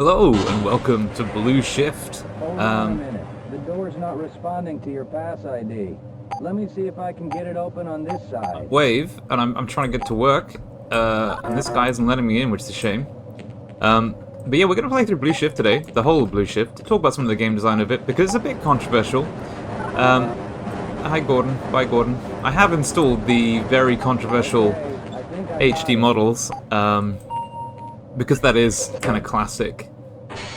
Hello and welcome to Blue Shift. Hold on a minute. The door's not responding to your pass ID. Let me see if I can get it open on this side. Wave, and I'm trying to get to work, and this guy isn't letting me in, which is a shame. But yeah, we're going to play through Blue Shift today, the whole Blue Shift, to talk about some of the game design of it, because it's a bit controversial. Hi Gordon, bye Gordon. I have installed the very controversial HD models, because that is kind of classic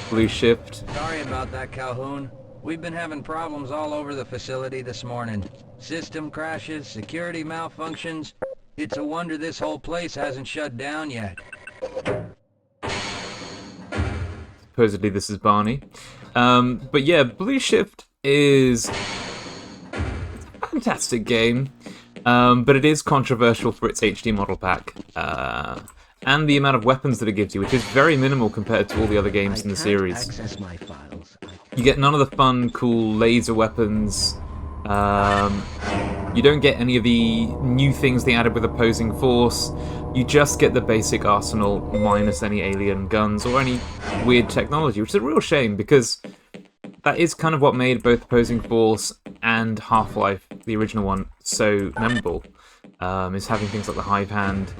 Blue Shift. Sorry about that, Calhoun. We've been having problems all over the facility this morning. System crashes, security malfunctions. It's a wonder this whole place hasn't shut down yet. Supposedly this is Barney. But yeah, Blue Shift is a fantastic game, but it is controversial for its HD model pack. And the amount of weapons that it gives you, which is very minimal compared to all the other games in the series. Access my files. You get none of the fun, cool laser weapons. You don't get any of the new things they added with opposing force. You just get the basic arsenal minus any alien guns or any weird technology, which is a real shame because that is kind of what made both opposing force and Half-Life, the original one, so memorable. Is having things like the hive hand,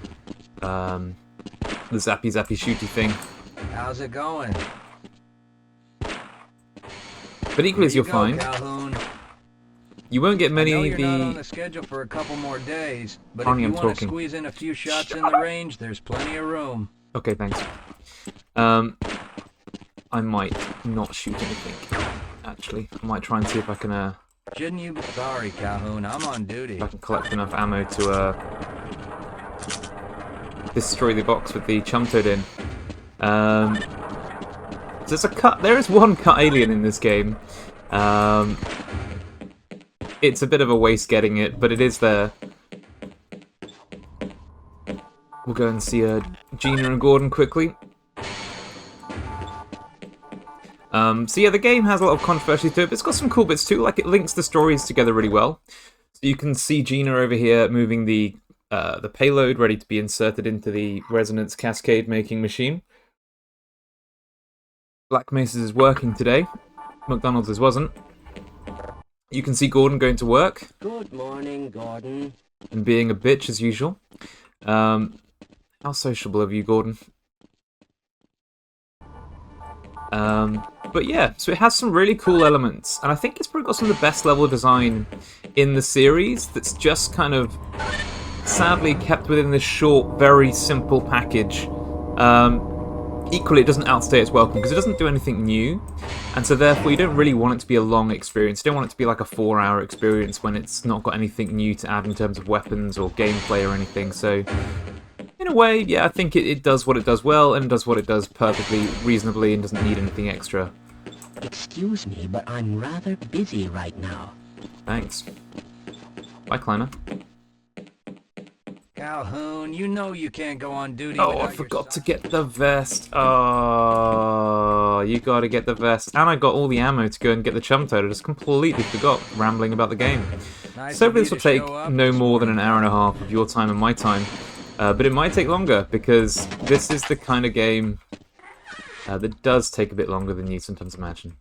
the zappy shooty thing. How's it going? But equally as you'll find, Calhoun. you won't get many I know of you're not on the... the schedule for a couple more days, but Barney, if you I'm want to talking. squeeze in a few shots in the range, there's plenty of room. Okay, thanks. I might not shoot anything, actually. I might try and see if I can, Shouldn't you? Sorry, Calhoun. I'm on duty. if I can collect enough ammo to, destroy the box with the chum toad in. There is one cut alien in this game. It's a bit of a waste getting it, but it is there. We'll go and see Gina and Gordon quickly. So yeah, the game has a lot of controversy to it, but it's got some cool bits too, like it links the stories together really well. So you can see Gina over here moving the payload ready to be inserted into the resonance cascade making machine. Black Mesa's is working today. McDonald's wasn't. You can see Gordon going to work. Good morning, Gordon. And being a bitch as usual. How sociable of you, Gordon. But yeah, so it has some really cool elements, and I think it's probably got some of the best level design in the series that's just kind of sadly kept within this short, very simple package. Equally, it doesn't outstay its welcome because it doesn't do anything new, and so therefore you don't really want it to be a long experience. You don't want it to be like a 4-hour experience when it's not got anything new to add in terms of weapons or gameplay or anything. So in a way, yeah, I think it does what it does well and does what it does perfectly, reasonably, and doesn't need anything extra. Excuse me, but I'm rather busy right now. Thanks. Bye, Kleiner. Calhoun, you know you can't go on duty. Oh, without I forgot to your get the vest. Oh, you gotta get the vest. And I got all the ammo to go and get the chum toad. I just completely forgot, rambling about the game. Nice So of you this will to take show up no this more than an morning. hour and a half of your time and my time. But it might take longer, because this is the kind of game that does take a bit longer than you sometimes imagine.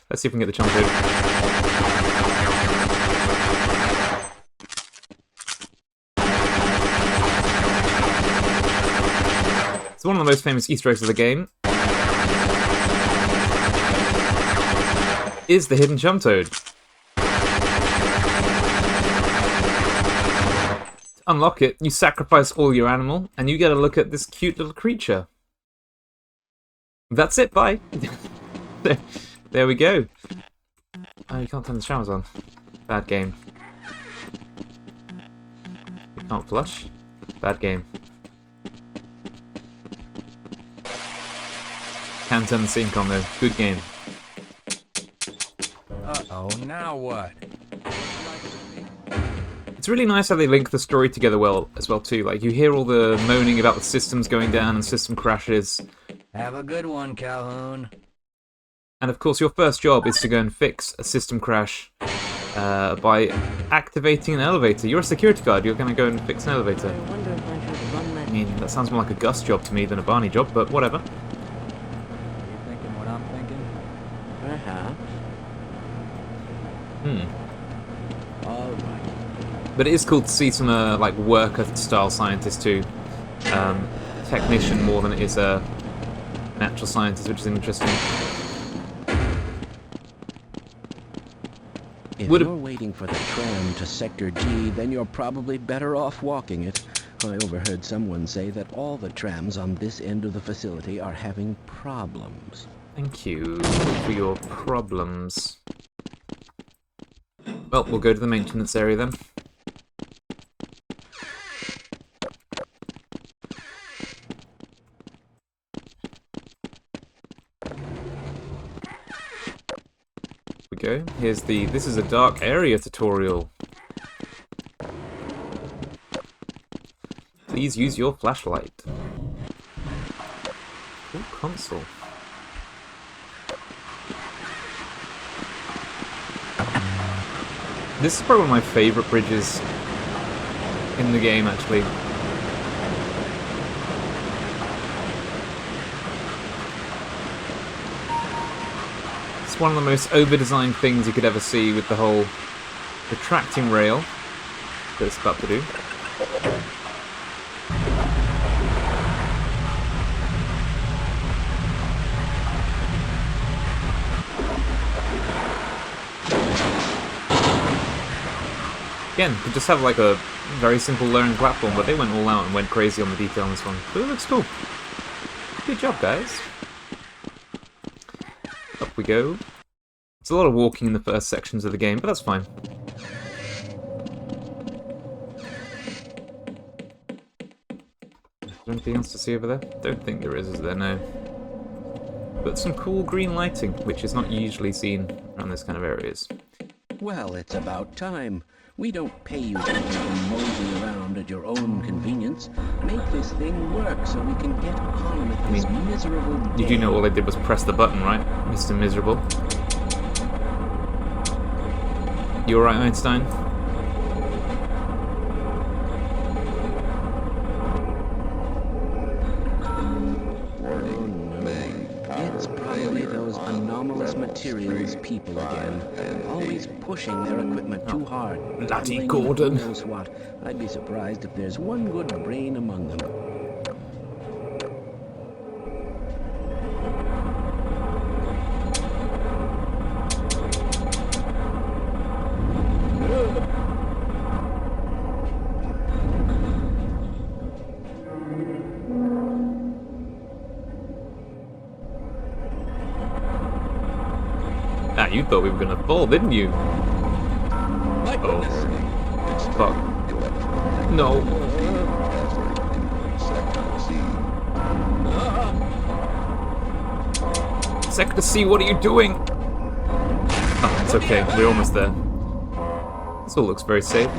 Let's see if we can get the chum toad. It's one of the most famous Easter eggs of the game. Is the hidden chum toad. To unlock it, you sacrifice all your animal, and you get a look at this cute little creature. That's it, bye. There we go. Oh, you can't turn the showers on. Bad game. You can't flush. Bad game. Can turn the sink on though. Good game. Uh-oh, now what? It's really nice how they link the story together well as well too. Like you hear all the moaning about the systems going down and system crashes. Have a good one, Calhoun. And of course your first job is to go and fix a system crash by activating an elevator. You're a security guard, you're going to go and fix an elevator. I wonder if I should run that. I mean, that sounds more like a Gus job to me than a Barney job, but whatever. huh? All right. But it is cool to see some like worker-style scientist too. Technician more than it is a natural scientist, which is interesting. If you're waiting for the tram to Sector G, then you're probably better off walking it. I overheard someone say that all the trams on this end of the facility are having problems. Thank you for your problems. Well, we'll go to the maintenance area then. Go. Here's the this is a dark area tutorial. Please use your flashlight. Cool console. This is probably one of my favorite bridges in the game, actually. One of the most over-designed things you could ever see with the whole retracting rail that it's about to do. Again, you could just have like a very simple lowering platform, but they went all out and went crazy on the detail on this one. But it looks cool. Good job, guys. Up we go. It's a lot of walking in the first sections of the game, but that's fine. Is there anything else to see over there? Don't think there is there? No. But some cool green lighting, which is not usually seen around this kind of areas. Well, it's about time. We don't pay you to mosey around at your own convenience. Make this thing work so we can get on with this miserable day. You do know all they did was press the button, right, Mr. Miserable? You alright, Einstein? It's probably those anomalous materials people again. Always pushing their equipment too hard. Bloody Gordon. Who knows what? I'd be surprised if there's one good brain among them. Ah, you thought we were gonna fall, didn't you? Oh. Fuck. No. Sector C, what are you doing? Oh, it's okay. We're almost there. This all looks very safe.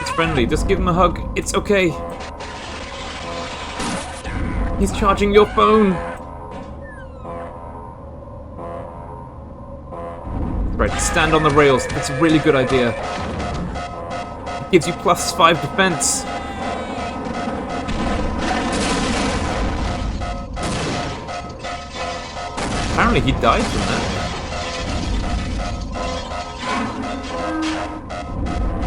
It's friendly. Just give him a hug. It's okay. He's charging your phone. Right, stand on the rails. That's a really good idea. It gives you +5 defense. Apparently he died from that.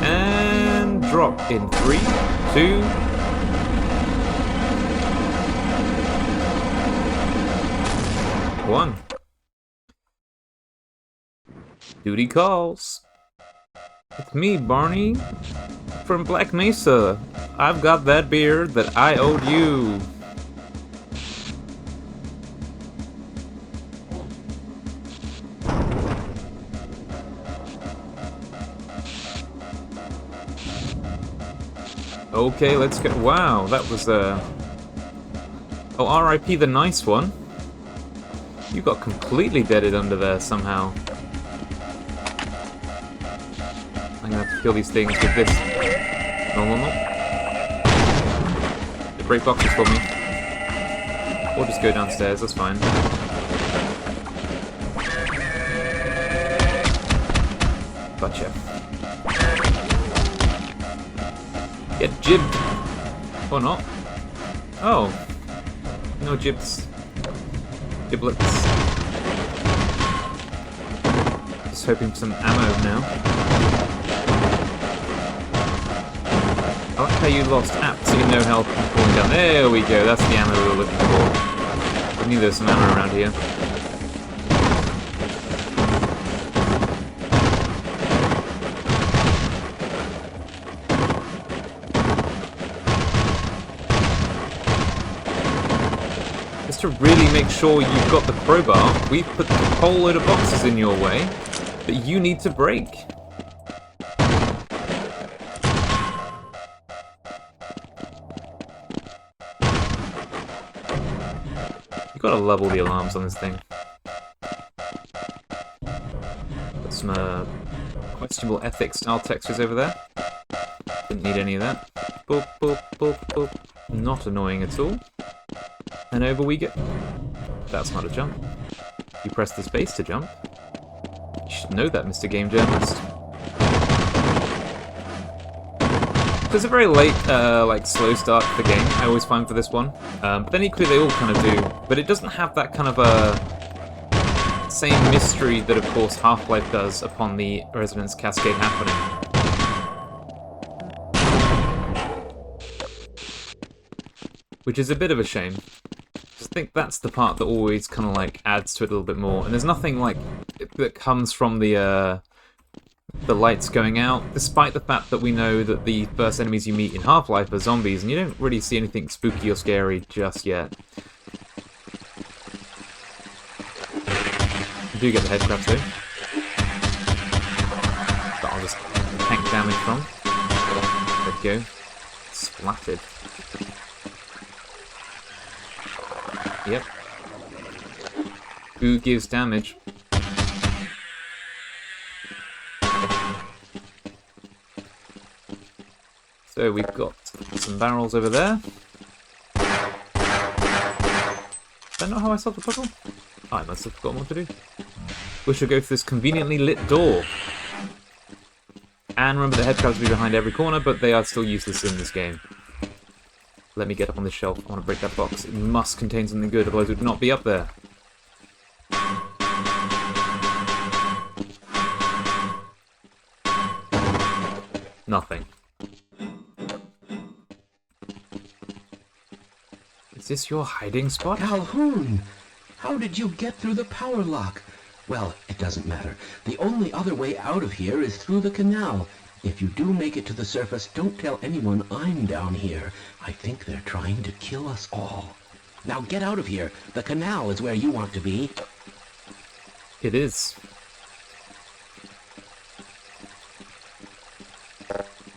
And drop in 3, 2... one. Duty calls. It's me, Barney, from Black Mesa. I've got that beer that I owed you. Okay, let's go. Wow, that was oh, R.I.P. the nice one. You got completely deaded under there somehow. I'm gonna have to kill these things with this. No. The break boxes for me. Or just go downstairs, that's fine. Gotcha. Get jibbed. Or not. Oh. No gibs. Giblets. Just hoping for some ammo now. I like how you lost absolutely no health from falling down. There we go, that's the ammo we were looking for. I knew there was some ammo around here. To really make sure you've got the crowbar, we've put a whole load of boxes in your way that you need to break. You've got to level the alarms on this thing. Got some questionable ethics style textures over there. Didn't need any of that. Boop, boop, boop, boop. Not annoying at all. And over we go. That's not a jump. You press the space to jump. You should know that, Mr. Game Journalist. There's a very late, slow start to the game, I always find for this one. But then equally they all kind of do. But it doesn't have that kind of same mystery that, of course, Half-Life does upon the Resonance Cascade happening. Which is a bit of a shame. I think that's the part that always kind of like adds to it a little bit more. And there's nothing like that comes from the lights going out, despite the fact that we know that the first enemies you meet in Half-Life are zombies, and you don't really see anything spooky or scary just yet. You do get the head crabs though. That I'll just tank damage from. There we go. Splattered. Yep. Who gives damage? So we've got some barrels over there. Is that not how I solved the puzzle? Oh, I must have forgotten what to do. We should go through this conveniently lit door. And remember the head crabs will be behind every corner, but they are still useless in this game. Let me get up on this shelf. I want to break that box. It must contain something good, otherwise it would not be up there. Nothing. Is this your hiding spot? Calhoun! How did you get through the power lock? Well, it doesn't matter. The only other way out of here is through the canal. If you do make it to the surface, don't tell anyone I'm down here. I think they're trying to kill us all. Now get out of here. The canal is where you want to be. It is.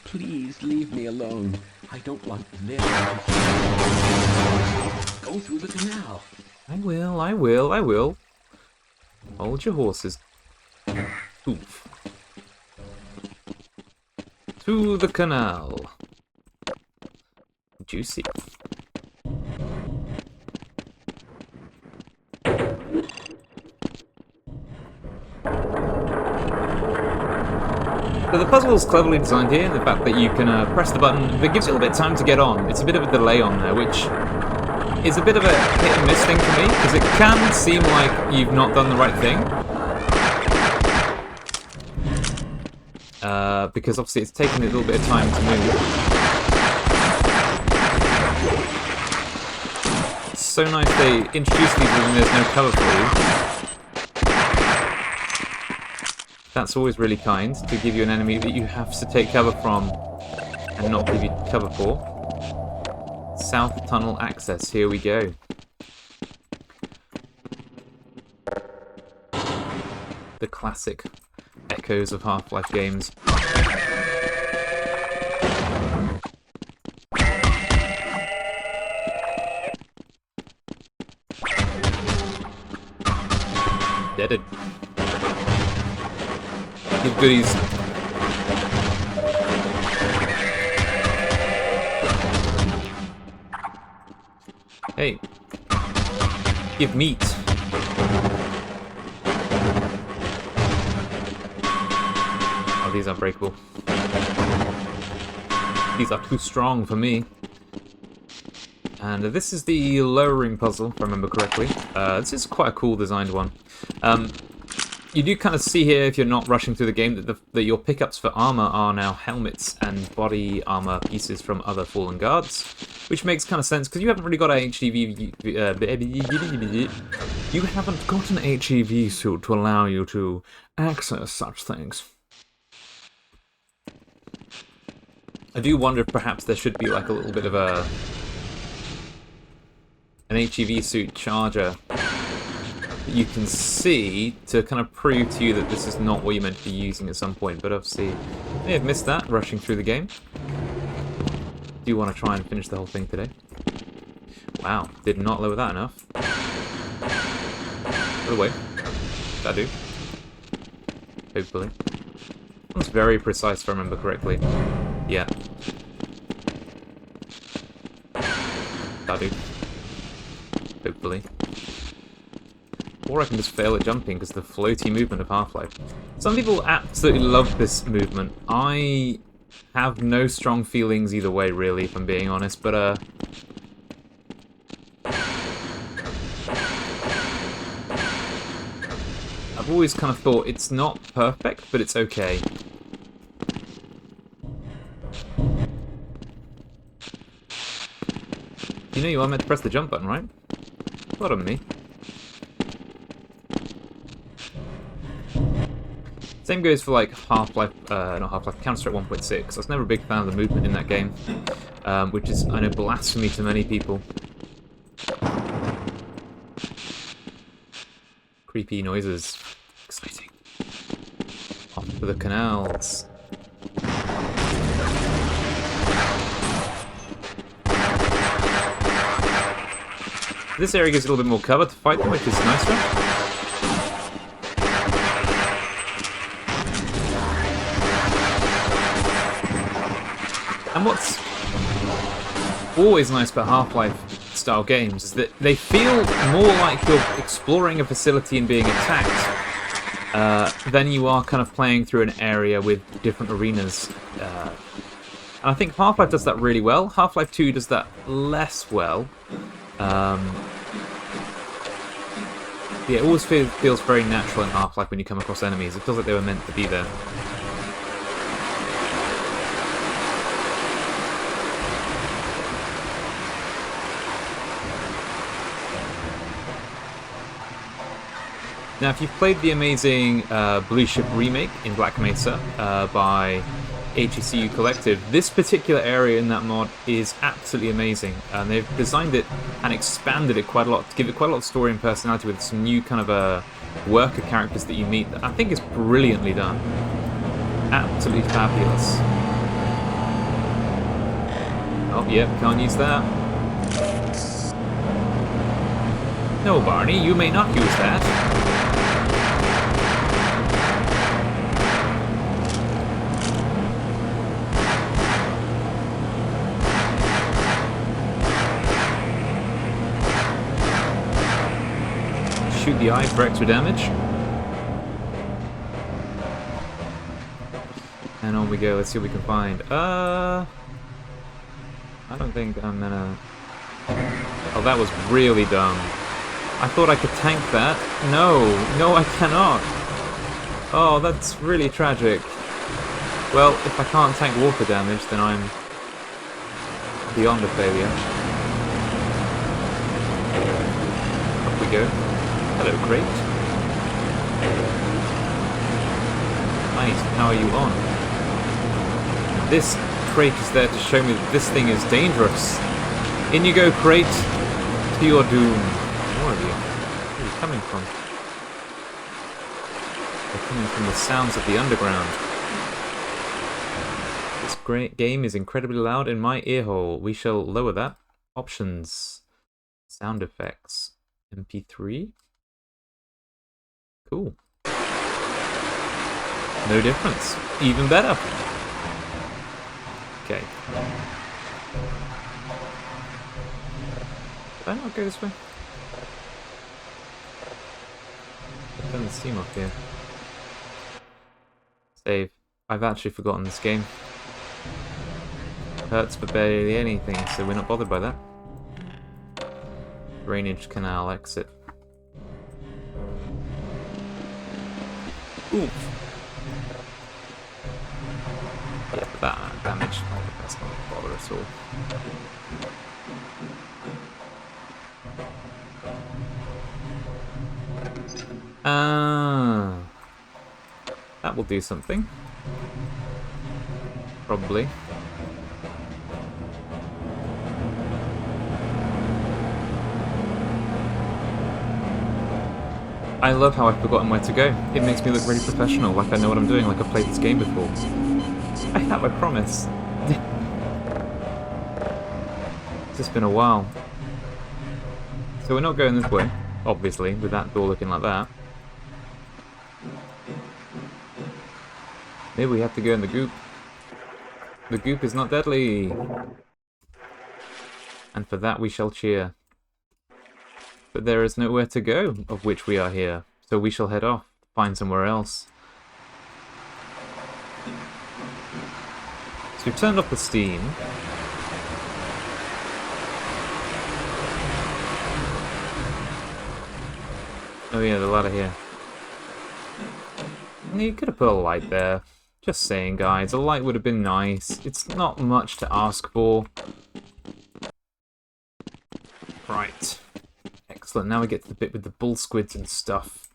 Please leave me alone. I don't want them to go through the canal. I will. Hold your horses. Oof. To the canal. Juicy. So the puzzle is cleverly designed here, the fact that you can press the button, but it gives you a little bit of time to get on. It's a bit of a delay on there, which is a bit of a hit and miss thing for me, because it can seem like you've not done the right thing. Because obviously it's taken a little bit of time to move. It's so nice they introduce these when there's no cover for you. That's always really kind, to give you an enemy that you have to take cover from and not give you cover for. South Tunnel access, here we go. The classic echoes of Half-Life games. Deaded. Give goodies. Hey. Give meat. Oh, these are breakable. These are too strong for me. And this is the lowering puzzle, if I remember correctly. This is quite a cool designed one. You do kind of see here, if you're not rushing through the game, that your pickups for armor are now helmets and body armor pieces from other fallen guards, which makes kind of sense because you haven't really got a HEV. You haven't got an HEV suit to allow you to access such things. I do wonder if perhaps there should be like a little bit of an HEV suit charger that you can see to kind of prove to you that this is not what you're meant to be using at some point, but obviously I may have missed that rushing through the game. Do want to try and finish the whole thing today. Wow, did not lower that enough. Other way. That do. Hopefully. That's very precise if I remember correctly. Yeah. That do. Hopefully. Or I can just fail at jumping because of the floaty movement of Half-Life. Some people absolutely love this movement. I have no strong feelings either way, really, if I'm being honest, but I've always kind of thought it's not perfect, but it's okay. You know you are meant to press the jump button, right? Not on me. Same goes for like Half-Life, not Half-Life, Counter-Strike 1.6. I was never a big fan of the movement in that game, which is, I know, blasphemy to many people. Creepy noises. Exciting. Off to the canals. This area gives you a little bit more cover to fight them, which is nicer. And what's always nice about Half-Life style games is that they feel more like you're exploring a facility and being attacked than you are kind of playing through an area with different arenas. And I think Half-Life does that really well. Half-Life 2 does that less well. Yeah, it always feels very natural in Half-Life when you come across enemies. It feels like they were meant to be there. Now, if you've played the amazing Blue Ship remake in Black Mesa by HECU Collective, this particular area in that mod is absolutely amazing. And they've designed it and expanded it quite a lot to give it quite a lot of story and personality with some new kind of worker characters that you meet that I think is brilliantly done. Absolutely fabulous. Oh, yep, can't use that. No, Barney, you may not use that. Shoot the eye for extra damage. And on we go, let's see what we can find. I don't think I'm gonna... Oh, that was really dumb. I thought I could tank that. No, I cannot. Oh, that's really tragic. Well, if I can't tank water damage, then I'm beyond a failure. Up we go. Hello, crate. Nice, how are you on? This crate is there to show me that this thing is dangerous. In you go, crate, to your doom. More of you. Where are you coming from? They're coming from the sounds of the underground. This great game is incredibly loud in my earhole. We shall lower that. Options. Sound effects. MP3. Cool. No difference. Even better. Okay. Did I not go this way? I've done the steam off here. Save. I've actually forgotten this game. Hurts for barely anything, so we're not bothered by that. Drainage canal exit. Ooh. Yeah, but that damage, that's not a bother at all. Ah, that will do something. Probably. I love how I've forgotten where to go. It makes me look really professional, like I know what I'm doing, like I've played this game before. I have, I promise. It's just been a while. So we're not going this way, obviously, with that door looking like that. Maybe we have to go in the goop. The goop is not deadly. And for that we shall cheer. But there is nowhere to go, of which we are here. So we shall head off, find somewhere else. So we've turned off the steam. Oh yeah, the ladder here. You could have put a light there. Just saying, guys, a light would have been nice. It's not much to ask for. Right. Excellent, now we get to the bit with the bull squids and stuff.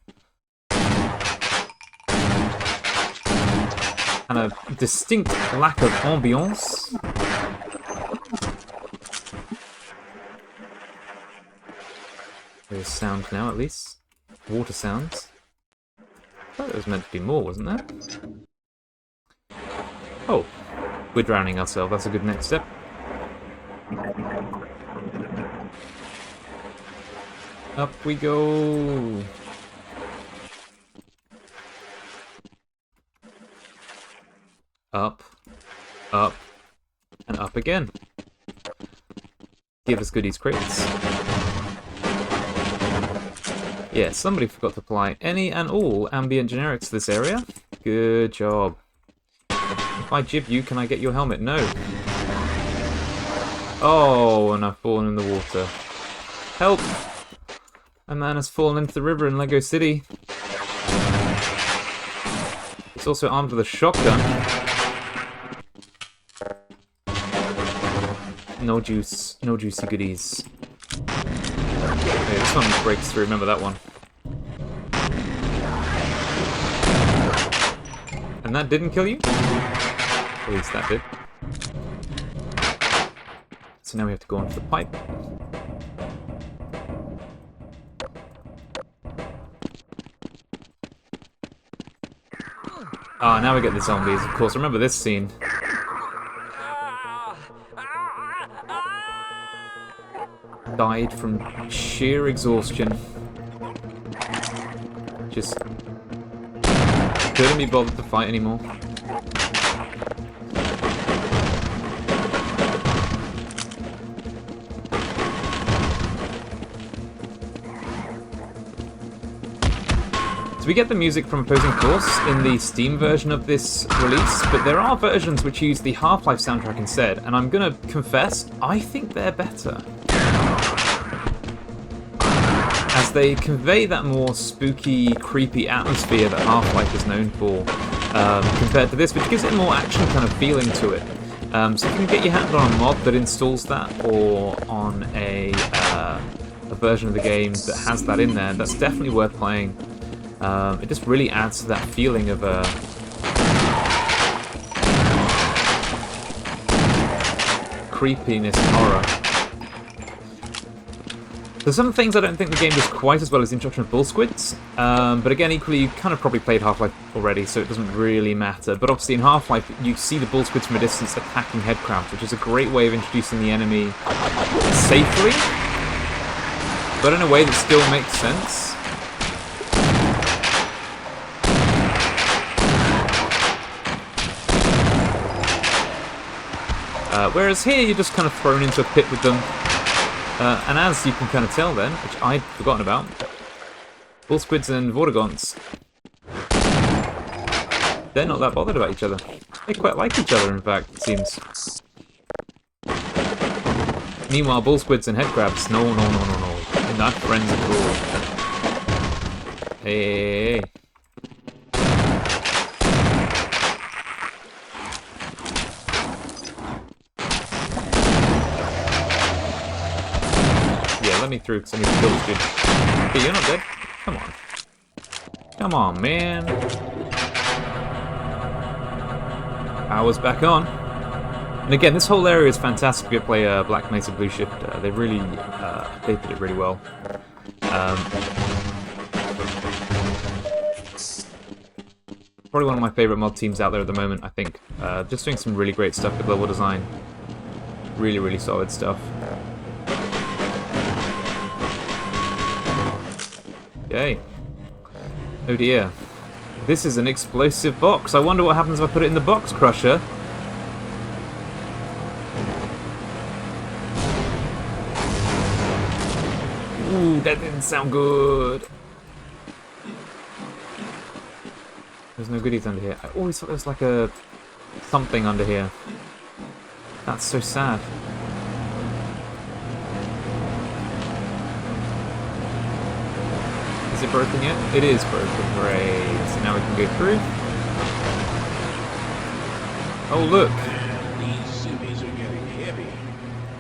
And a distinct lack of ambiance. There's sound now, at least. Water sounds. I thought there was meant to be more, wasn't there? Oh, we're drowning ourselves. That's a good next step. Up we go. Up, up, and up again. Give us goodies crates. Yeah, somebody forgot to apply any and all ambient generics to this area. Good job. If I jib you, can I get your helmet? No. Oh, and I've fallen in the water. Help! A man has fallen into the river in Lego City. He's also armed with a shotgun. No juice, no juicy goodies. Okay, this one breaks through, remember that one. And that didn't kill you? At least that did. So now we have to go onto the pipe. Ah, now we get the zombies, of course. Remember this scene. Died from sheer exhaustion. Just couldn't be bothered to fight anymore. So we get the music from Opposing Force in the Steam version of this release, but there are versions which use the Half-Life soundtrack instead, and I'm gonna confess, I think they're better. As they convey that more spooky, creepy atmosphere that Half-Life is known for, compared to this, which gives it a more action kind of feeling to it. So if you can get your hand on a mod that installs that, or on a version of the game that has that in there, that's definitely worth playing. It just really adds to that feeling of creepiness and horror. There's some things I don't think the game does quite as well as the introduction of bull squids, but again, equally, you kind of probably played Half-Life already, so it doesn't really matter. But obviously in Half-Life, you see the bull squids from a distance attacking headcrabs, which is a great way of introducing the enemy safely, but in a way that still makes sense. Whereas here, you're just kind of thrown into a pit with them. And as you can kind of tell then, which I'd forgotten about, bull squids and vortigons, they're not that bothered about each other. They quite like each other, in fact, it seems. Meanwhile, bull squids and headcrabs, no, no, no, no, no. Not friends at all. Hey. Yeah, let me through because I need to kill this dude. Hey, you're not dead. Come on. Come on, man. Power's back on. And again, this whole area is fantastic if you play Black Mesa Blue Shift. They really updated it really well. Probably one of my favorite mod teams out there at the moment, I think. Just doing some really great stuff with level design. Really, really solid stuff. Yay. Oh dear. This is an explosive box. I wonder what happens if I put it in the box crusher. Ooh, that didn't sound good. There's no goodies under here. I always thought there was like a something under here. That's so sad. Is it broken yet? It is broken. Great. So now we can go through. Oh, look. These civvies are getting heavy.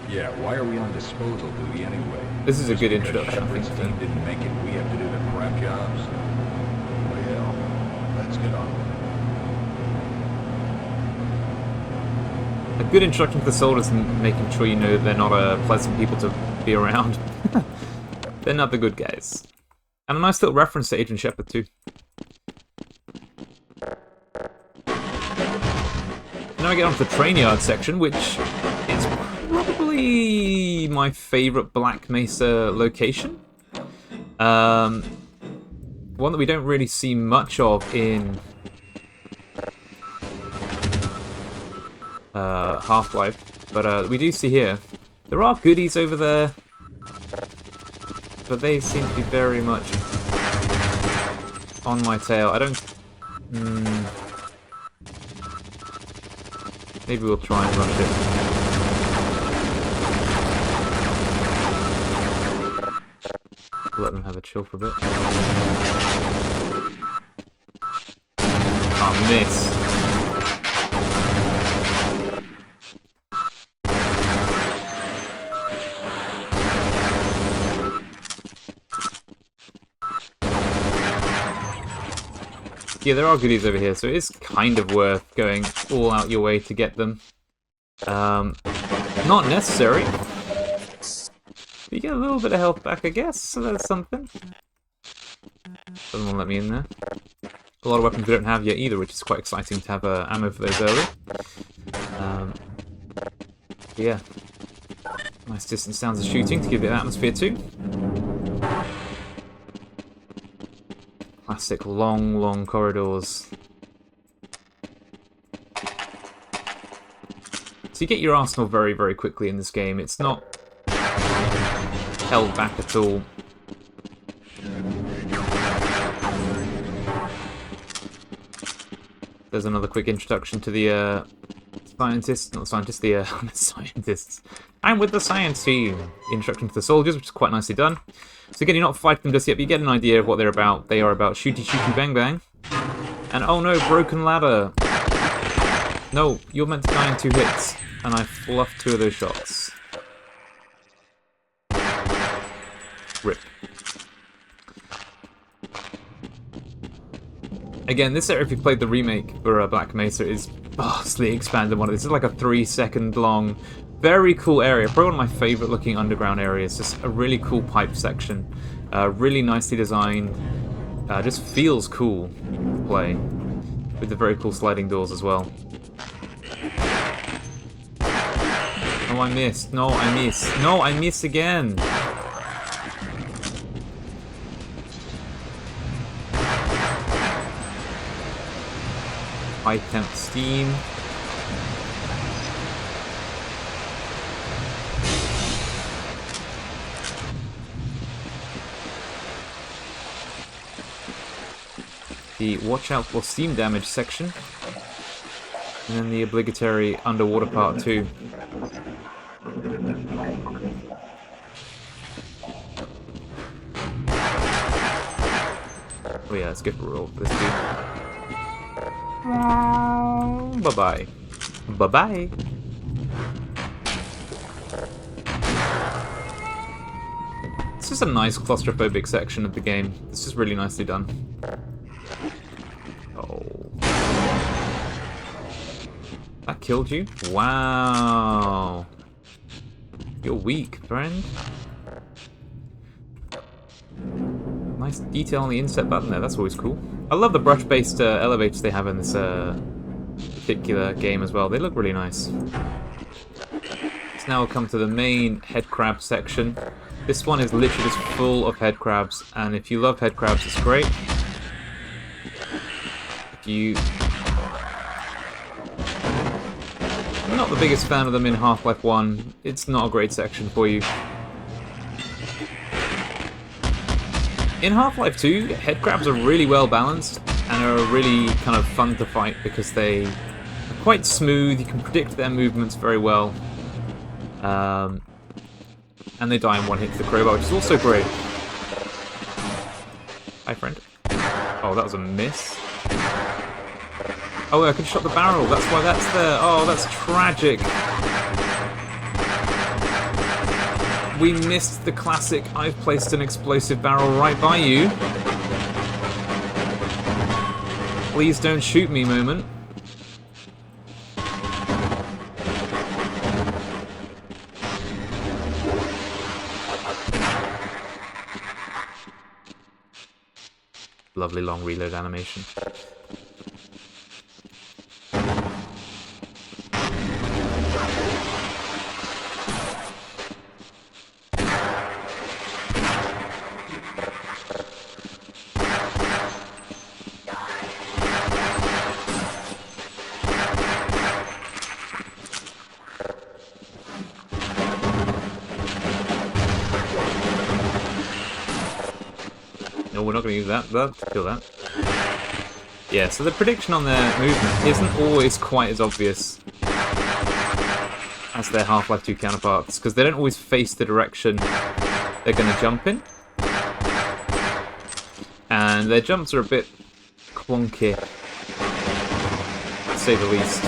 Yeah, why are we on disposal duty anyway? This is a good Because introduction, I think. Shepard's team didn't make it. We have to do the crap jobs. Well, let's get on with it. A good introduction to the soldiers and making sure you know they're not pleasant people to be around. They're not the good guys. And a nice little reference to Agent Shepard too. Now we get on to the train yard section, which is probably my favourite Black Mesa location. One that we don't really see much of in Half-Life, but we do see here. There are goodies over there, but they seem to be very much on my tail. I don't... Maybe we'll try and rush it. Let them have a chill for a bit. Oh, miss. Yeah, there are goodies over here, so it is kind of worth going all out your way to get them. Not necessary. You get a little bit of health back, I guess, so that's something. Doesn't want to let me in there. A lot of weapons we don't have yet either, which is quite exciting to have ammo for those early. Yeah. Nice distant sounds of shooting to give it atmosphere too. Classic long, long corridors. So you get your arsenal very, very quickly in this game. It's not held back at all. There's another quick introduction to the scientists, not the scientists, the scientists. I'm with the science team. Introduction to the soldiers, which is quite nicely done. So again, you're not fighting them just yet, but you get an idea of what they're about. They are about shooty shooty bang bang. And oh no, broken ladder. No, you're meant to die in 2 hits. And I fluffed 2 of those shots. Rip. Again, this area, if you played the remake for Black Mesa, is vastly expanded one. This is like a 3-second long, very cool area. Probably one of my favourite looking underground areas. Just a really cool pipe section. Really nicely designed. Just feels cool to play. With the very cool sliding doors as well. Oh, I missed. No, I missed. No, I missed again. High temp steam. The watch out for steam damage section. And then the obligatory underwater part too. Oh yeah, let's go for a roll for this dude. Bye-bye. Bye-bye. This is a nice claustrophobic section of the game. This is really nicely done. Oh. That killed you? Wow. You're weak, friend. Nice detail on the inset button there, that's always cool. I love the brush-based elevators they have in this particular game as well. They look really nice. So now we'll come to the main head crab section. This one is literally just full of head crabs, and if you love head crabs, it's great. If you... I'm not the biggest fan of them in Half-Life 1. It's not a great section for you. In Half-Life 2, head crabs are really well balanced and are really kind of fun to fight because they are quite smooth. You can predict their movements very well. And they die in one hit to the crowbar, which is also great. Hi, friend. Oh, that was a miss. Oh, I can shot the barrel. That's why that's there. Oh, that's tragic. We missed the classic "I've placed an explosive barrel right by you. Please don't shoot me" moment. Lovely long reload animation. No, we're not going to use that. Kill that. Yeah, so the prediction on their movement isn't always quite as obvious as their Half-Life 2 counterparts, because they don't always face the direction they're going to jump in. And their jumps are a bit clunky, to say the least.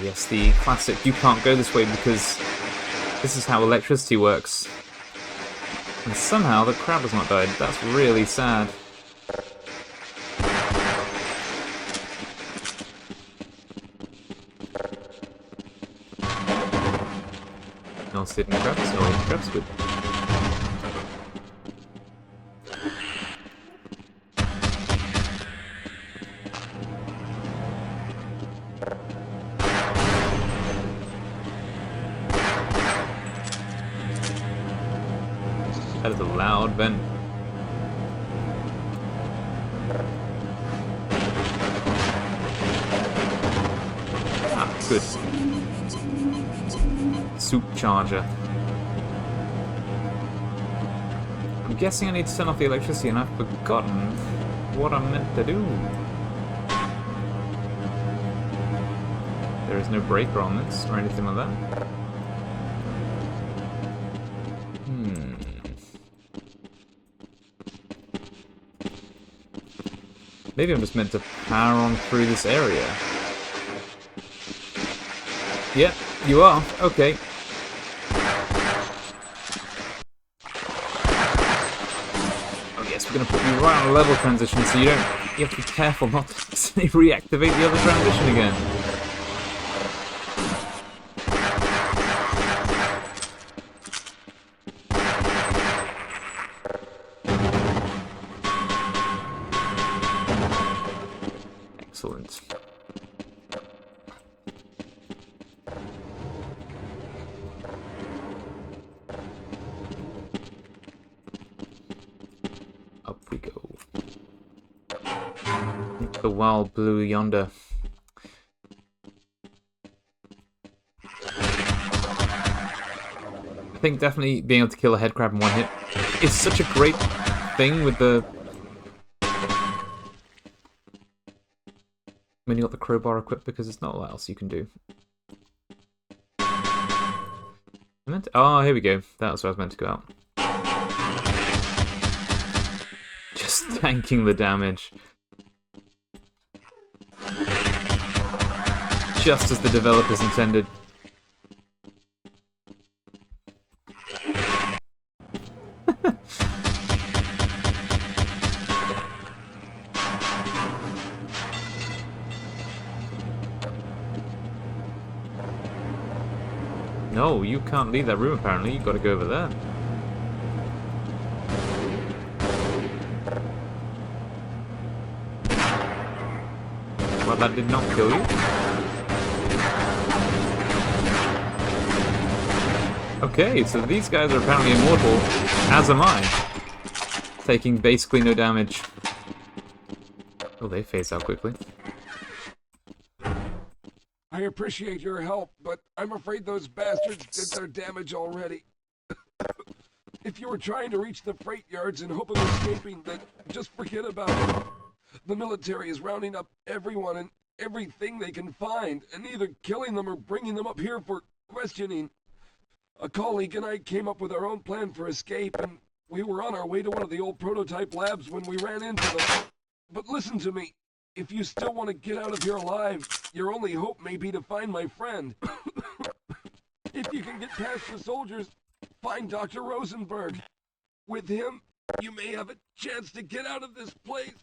Yes, the classic "you can't go this way because this is how electricity works." And somehow the crab has not died. That's really sad. No sitting crabs, no crabs, good. That is a loud vent. Ah, good. Soup charger. I'm guessing I need to turn off the electricity and I've forgotten what I'm meant to do. There is no breaker on this or anything like that. Maybe I'm just meant to power on through this area. Yeah, you are. Okay. Oh yes, we're going to put you right on a level transition so you have to be careful not to reactivate the other transition again. Excellent. Up we go. Into the wild blue yonder. I think definitely being able to kill a head crab in one hit is such a great thing with the... when you got the crowbar equipped, because there's not a lot else you can do. Oh, here we go. That was where I was meant to go out. Just tanking the damage. Just as the developers intended. No, you can't leave that room apparently. You've got to go over there. Well, that did not kill you. Okay, so these guys are apparently immortal, as am I. Taking basically no damage. Oh, they phase out quickly. I appreciate your help, but I'm afraid those bastards did their damage already. If you were trying to reach the freight yards in hope of escaping, then just forget about it. The military is rounding up everyone and everything they can find, and either killing them or bringing them up here for questioning. A colleague and I came up with our own plan for escape, and we were on our way to one of the old prototype labs when we ran into them. But listen to me. If you still want to get out of here alive, your only hope may be to find my friend. If you can get past the soldiers, find Dr. Rosenberg. With him, you may have a chance to get out of this place.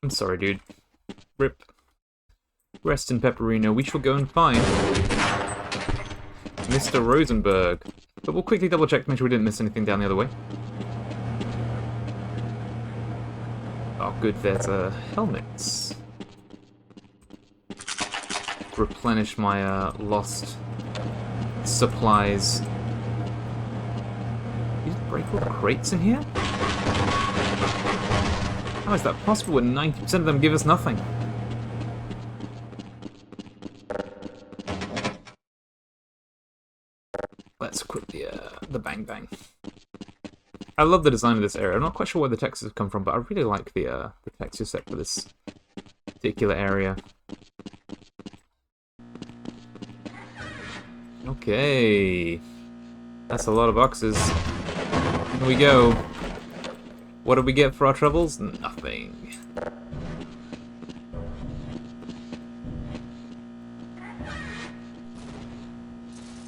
I'm sorry, dude. Rip. Rest in Pepperino. We shall go and find Mr. Rosenberg. But we'll quickly double check to make sure we didn't miss anything down the other way. Oh, good, there's helmets. Replenish my lost supplies. You just break all the crates in here? How is that possible when 90% of them give us nothing? Let's equip the Bang Bang. I love the design of this area. I'm not quite sure where the textures have come from, but I really like the texture set for this particular area. Okay. That's a lot of boxes. Here we go. What did we get for our troubles? Nothing.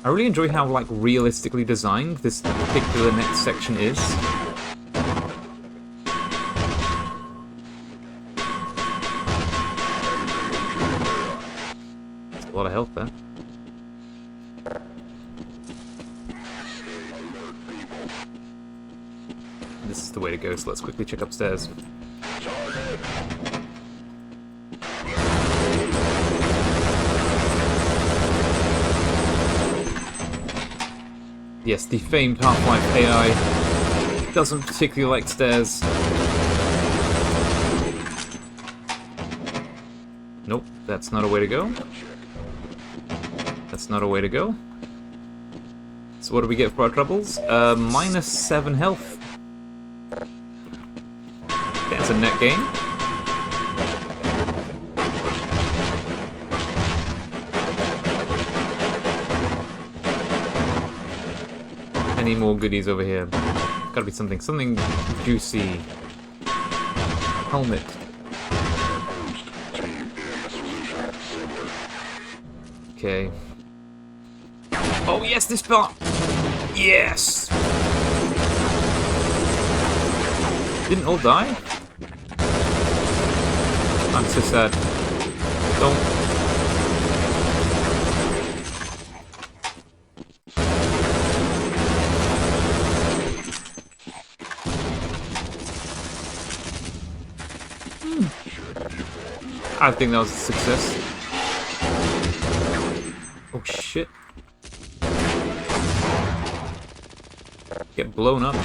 I really enjoy how, like, realistically designed this particular next section is. That's a lot of health there. This is the way to go, so let's quickly check upstairs. Yes, the famed Half-Life AI doesn't particularly like stairs. Nope, that's not a way to go. That's not a way to go. So what do we get for our troubles? Minus 7 health. That's a net gain. Any more goodies over here? Gotta be something juicy. Helmet. Okay. Oh yes, this part! Yes! Didn't all die? I'm so sad. Don't. I think that was a success. Oh shit. Get blown up.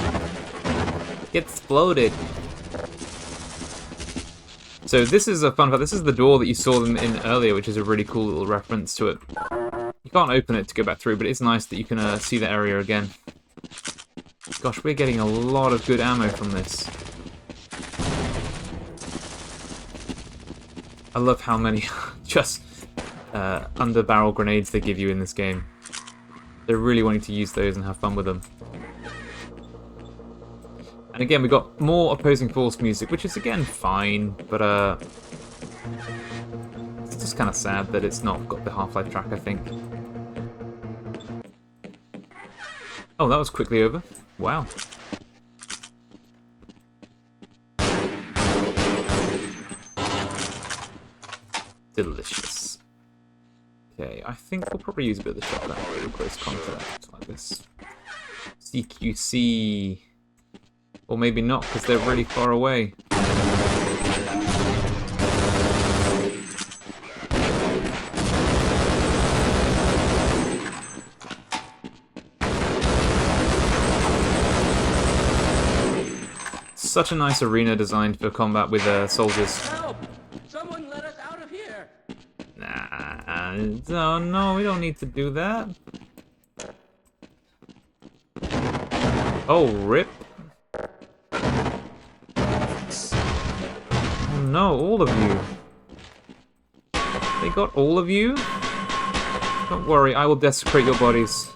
Get exploded. So this is a fun fact. This is the door that you saw them in earlier, which is a really cool little reference to it. You can't open it to go back through, but it's nice that you can see the area again. Gosh, we're getting a lot of good ammo from this. I love how many just under-barrel grenades they give you in this game. They're really wanting to use those and have fun with them. And again, we got more opposing force music, which is again fine, but it's just kind of sad that it's not got the Half-Life track, I think. Oh, that was quickly over. Wow. Delicious. Okay, I think we'll probably use a bit of the shotgun at really close contact, like this. CQC. Or maybe not, because they're really far away. Such a nice arena designed for combat with soldiers. Help! Someone let us out of here! Nah, no, we don't need to do that. Oh, rip. Oh no, all of you. They got all of you? Don't worry, I will desecrate your bodies.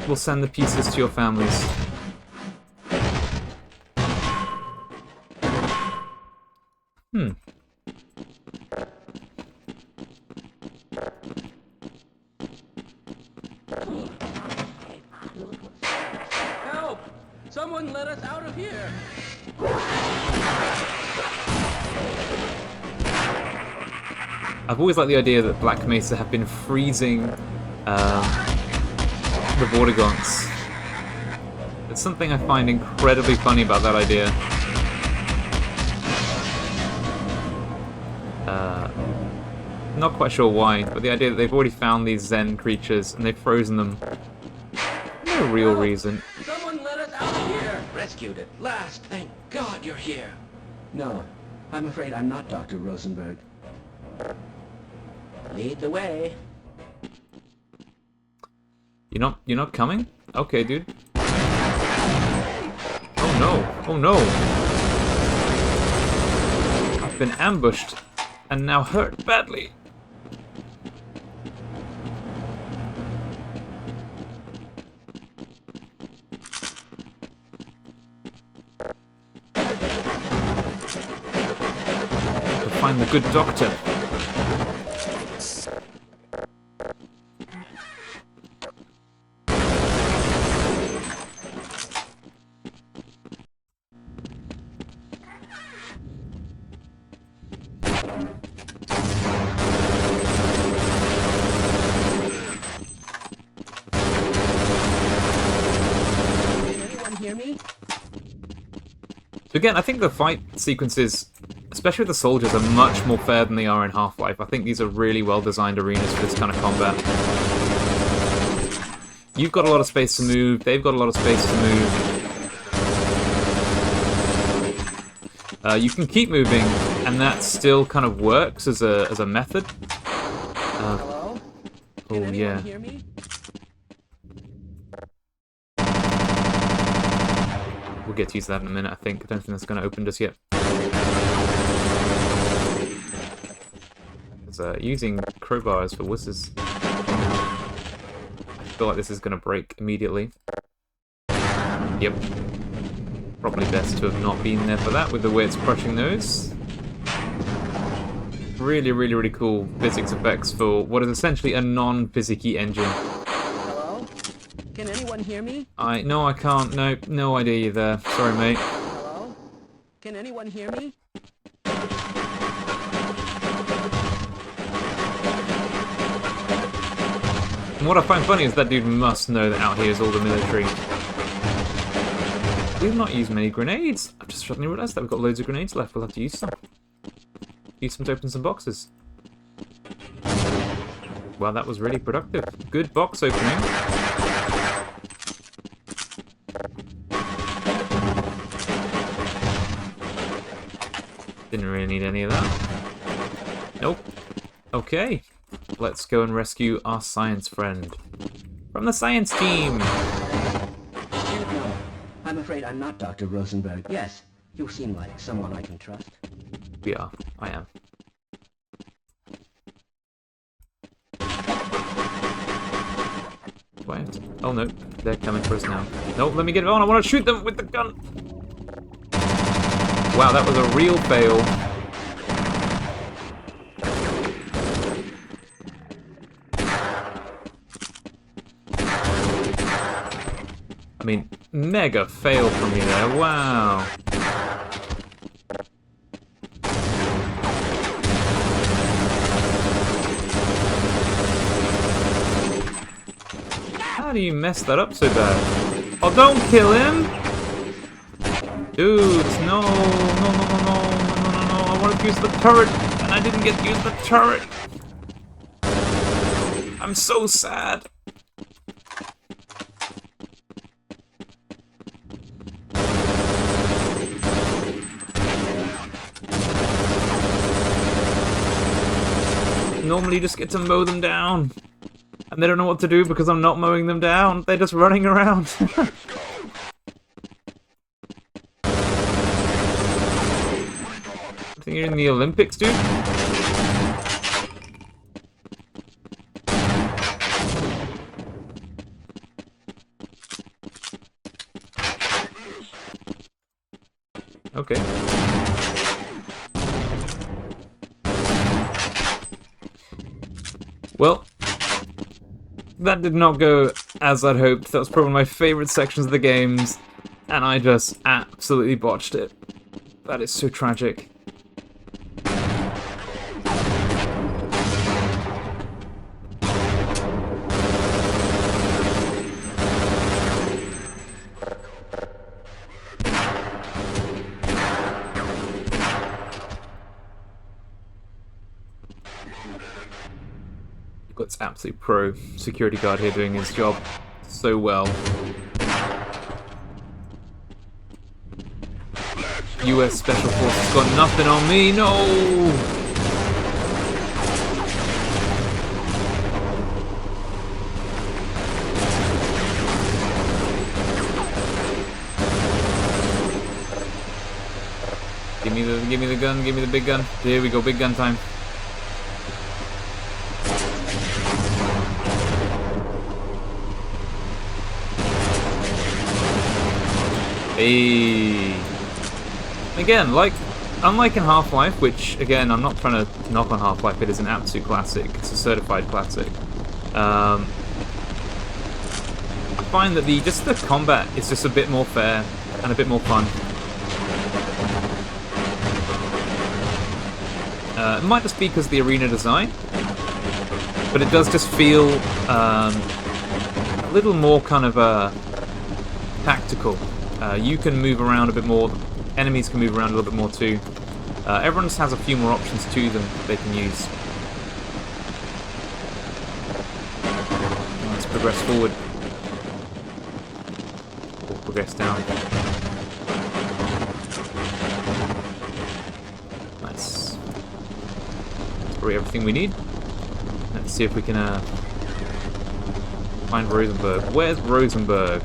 We'll send the pieces to your families. Help! Someone let us out of here! I've always liked the idea that Black Mesa have been freezing the Vortigaunts. It's something I find incredibly funny about that idea. Not quite sure why, but the idea that they've already found these Zen creatures and they've frozen them. No real reason. Someone let us out of here! Rescued at last. Thank God you're here. No, I'm afraid I'm not Dr. Rosenberg. Lead the way. You're not coming? Okay, dude. Oh no! Oh no! I've been ambushed and now hurt badly. To find the good doctor. So again, I think the fight sequences, especially with the soldiers, are much more fair than they are in Half-Life. I think these are really well-designed arenas for this kind of combat. You've got a lot of space to move, they've got a lot of space to move. You can keep moving, and that still kind of works as a method. Hello? Oh yeah. Hear me? We'll get to use that in a minute, I think. I don't think that's going to open just yet. Using crowbars for wusses. I feel like this is going to break immediately. Yep. Probably best to have not been there for that, with the way it's crushing those. Really, really, really cool physics effects for what is essentially a non-physicky engine. Hello? Can anyone hear me? No, I can't. Nope, no idea you're there. Sorry, mate. Hello? Can anyone hear me? And what I find funny is that dude must know that out here is all the military. We've not used many grenades. I've just suddenly realised that we've got loads of grenades left. We'll have to use some. Use some to open some boxes. Well, that was really productive. Good box opening. Didn't really need any of that. Nope. Okay. Let's go and rescue our science friend. From the science team! No, I'm afraid I'm not Dr. Rosenberg. Yes, you seem like someone I can trust. We are. I am. Do I have to... Oh no, they're coming for us now. No, let me get it on. I want to shoot them with the gun. Wow, that was a real fail. I mean, mega fail from me there. Wow. How do you mess that up so bad? Oh, don't kill him! Dudes, no, no, no, no, no, no, no, no, no. I wanted to use the turret, and I didn't get to use the turret. I'm so sad. Normally you just get to mow them down. And they don't know what to do because I'm not mowing them down. They're just running around. I think you're in the Olympics, dude. Okay. Well, that did not go as I'd hoped. That was probably my favorite sections of the games, and I just absolutely botched it. That is so tragic. Got this absolute pro security guard here doing his job so well. US Special Forces got nothing on me, no! Give me the gun, give me the big gun. Here we go, big gun time. Hey. Again, unlike in Half-Life, which again I'm not trying to knock on Half-Life, it is an absolute classic. It's a certified classic. I find that the combat is just a bit more fair and a bit more fun. It might just be because of the arena design, but it does just feel a little more kind of tactical. You can move around a bit more, enemies can move around a little bit more too. Everyone just has a few more options to them that they can use. Let's progress forward. Or progress down. Nice. That's probably everything we need. Let's see if we can find Rosenberg. Where's Rosenberg?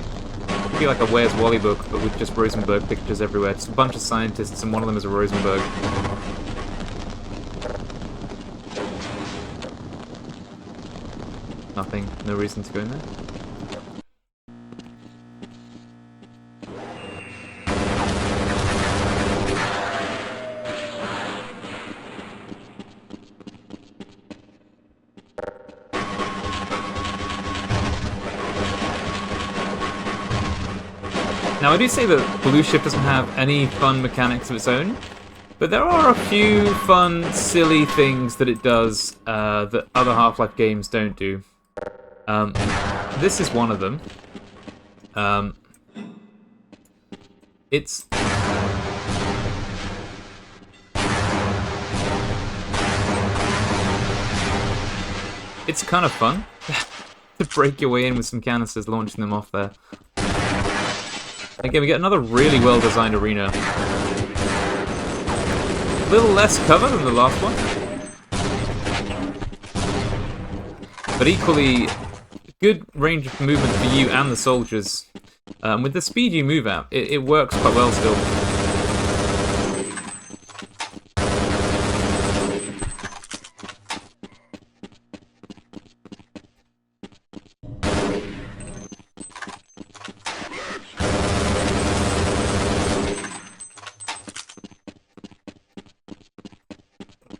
It'd be like a Where's Wally book, but with just Rosenberg pictures everywhere. Just a bunch of scientists, and one of them is a Rosenberg. Nothing. No reason to go in there. Now, I do say that Blue Shift doesn't have any fun mechanics of its own, but there are a few fun, silly things that it does that other Half-Life games don't do. This is one of them. It's kind of fun to break your way in with some canisters, launching them off there. Again, we get another really well-designed arena. A little less cover than the last one, but equally good range of movement for you and the soldiers. With the speed you move at, it works quite well still.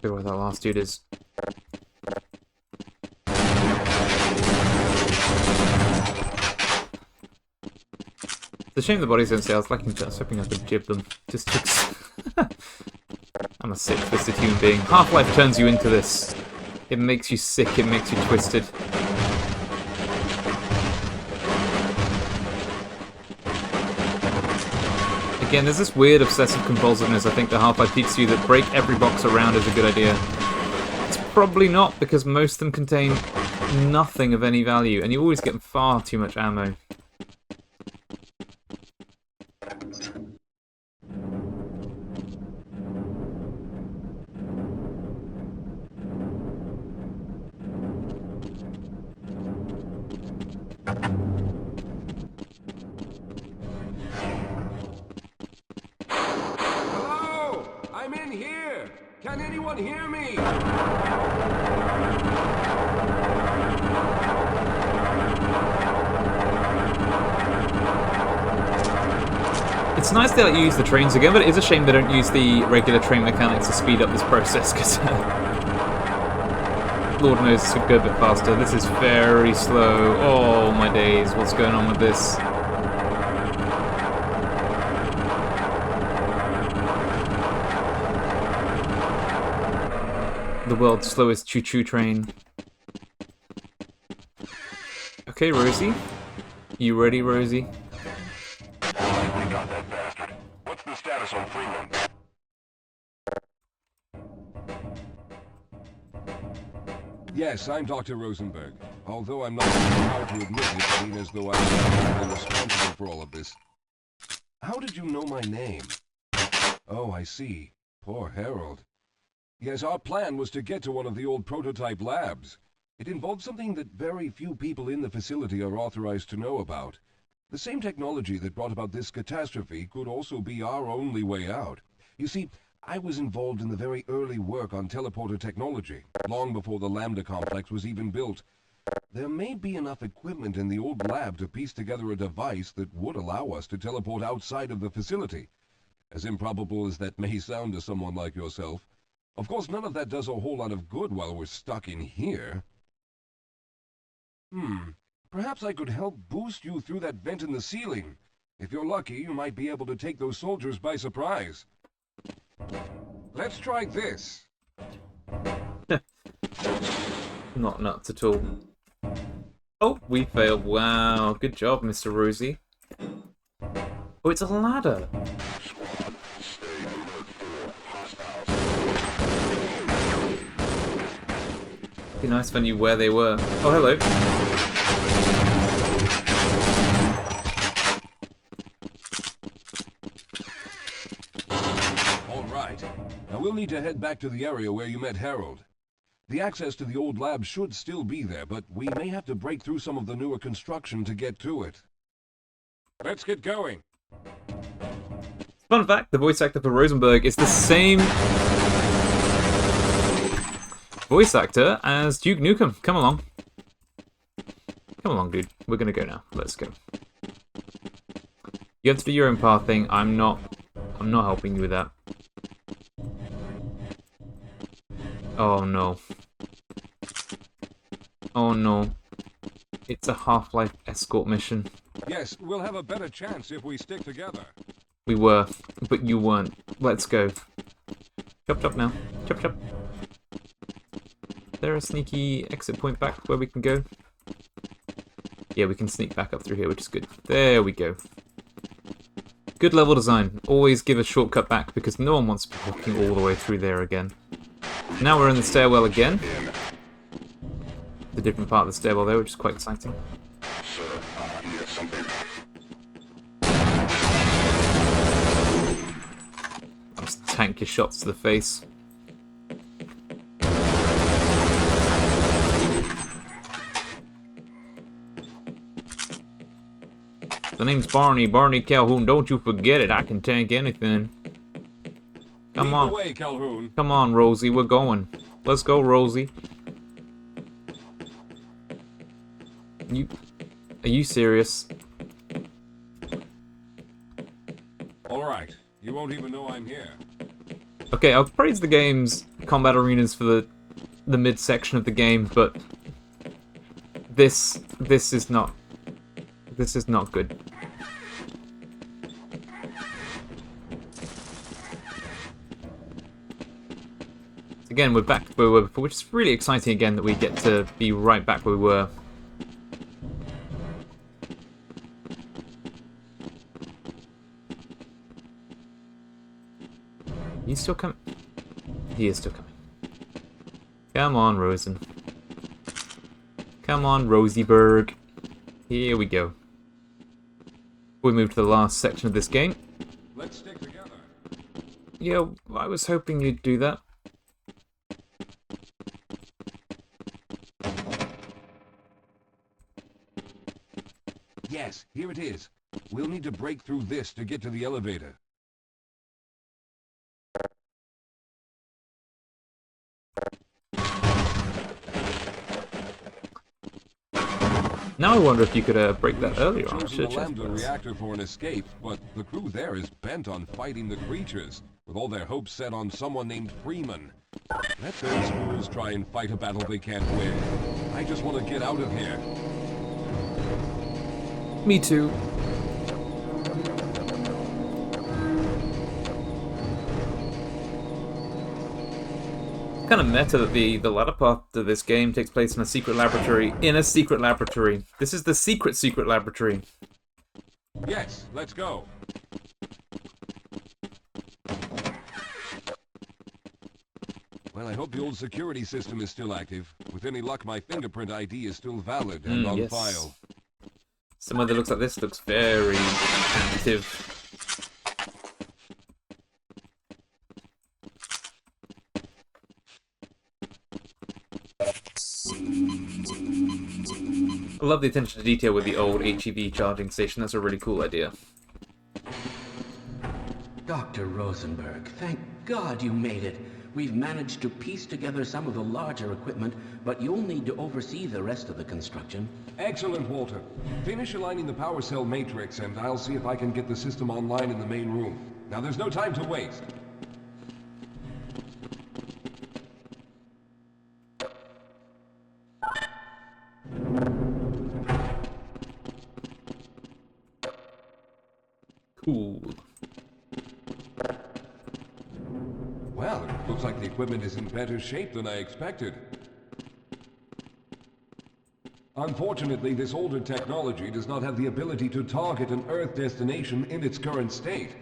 Figure where that last dude is. It's a shame the bodies don't say. I was hoping I could jib them. Just I'm a sick, twisted human being. Half-Life turns you into this. It makes you sick, it makes you twisted. Again, there's this weird obsessive compulsiveness I think the Half-Life teaches you that break every box around is a good idea. It's probably not, because most of them contain nothing of any value, and you always get far too much ammo. Hello! I'm in here! Can anyone hear me? It's nice they let you use the trains again, but it is a shame they don't use the regular train mechanics to speed up this process, because Lord knows this would go a bit faster. This is very slow. Oh my days, what's going on with this? The world's slowest choo-choo train. Okay, Rosie. You ready, Rosie? We got that bastard. What's the status on Freeman? Yes, I'm Dr. Rosenberg. Although I'm not proud to admit it, being as though I'm responsible for all of this. How did you know my name? Oh, I see. Poor Harold. Yes, our plan was to get to one of the old prototype labs. It involved something that very few people in the facility are authorized to know about. The same technology that brought about this catastrophe could also be our only way out. You see, I was involved in the very early work on teleporter technology, long before the Lambda complex was even built. There may be enough equipment in the old lab to piece together a device that would allow us to teleport outside of the facility. As improbable as that may sound to someone like yourself. Of course, none of that does a whole lot of good while we're stuck in here. Perhaps I could help boost you through that vent in the ceiling. If you're lucky, you might be able to take those soldiers by surprise. Let's try this. Not nuts at all. Oh, we failed. Wow, good job, Mr. Rosie. Oh, it's a ladder. Be nice if I knew where they were. Oh, hello. All right. Now we'll need to head back to the area where you met Harold. The access to the old lab should still be there, but we may have to break through some of the newer construction to get to it. Let's get going. Fun fact, the voice actor for Rosenberg is the same voice actor as Duke Nukem. Come along. Come along, dude. We're gonna go now. Let's go. You have to do your own path thing. I'm not helping you with that. Oh no. Oh no. It's a Half-Life escort mission. Yes, we'll have a better chance if we stick together. We were, but you weren't. Let's go. Chop chop now. Chop chop. Is there a sneaky exit point back where we can go? Yeah, we can sneak back up through here, which is good. There we go. Good level design. Always give a shortcut back because no one wants to be walking all the way through there again. Now we're in the stairwell again. The different part of the stairwell there, which is quite exciting. I'll just tank your shots to the face. The name's Barney Calhoun. Don't you forget it. I can tank anything. Come on. Lead the way, Calhoun. Come on, Rosie. We're going. Let's go, Rosie. Are you serious? All right. You won't even know I'm here. Okay, I'll praise the game's combat arenas for the midsection of the game, but this is not good. Again, we're back where we were before, which is really exciting again that we get to be right back where we were. He's still coming. He is still coming. Come on, Rosen. Come on, Rosieberg. Here we go. We move to the last section of this game. Let's stick together. Yeah, I was hoping you'd do that. Yes, here it is. We'll need to break through this to get to the elevator. Now I wonder if you could break that earlier on. Chosen the Lambda reactor for an escape, but the crew there is bent on fighting the creatures, with all their hopes set on someone named Freeman. Let those fools try and fight a battle they can't win. I just want to get out of here. Me too. Kind of meta that the latter part of this game takes place in a secret laboratory. In a secret laboratory. This is the secret laboratory. Yes, let's go. Well, I hope the old security system is still active. With any luck, my fingerprint ID is still valid and on yes. file. Somewhere that looks like this looks very active. I love the attention to detail with the old HEV charging station. That's a really cool idea. Dr. Rosenberg, thank God you made it. We've managed to piece together some of the larger equipment, but you'll need to oversee the rest of the construction. Excellent, Walter. Finish aligning the power cell matrix, and I'll see if I can get the system online in the main room. Now, there's no time to waste. Cool. Well, it looks like the equipment is in better shape than I expected. Unfortunately, this older technology does not have the ability to target an Earth destination in its current state.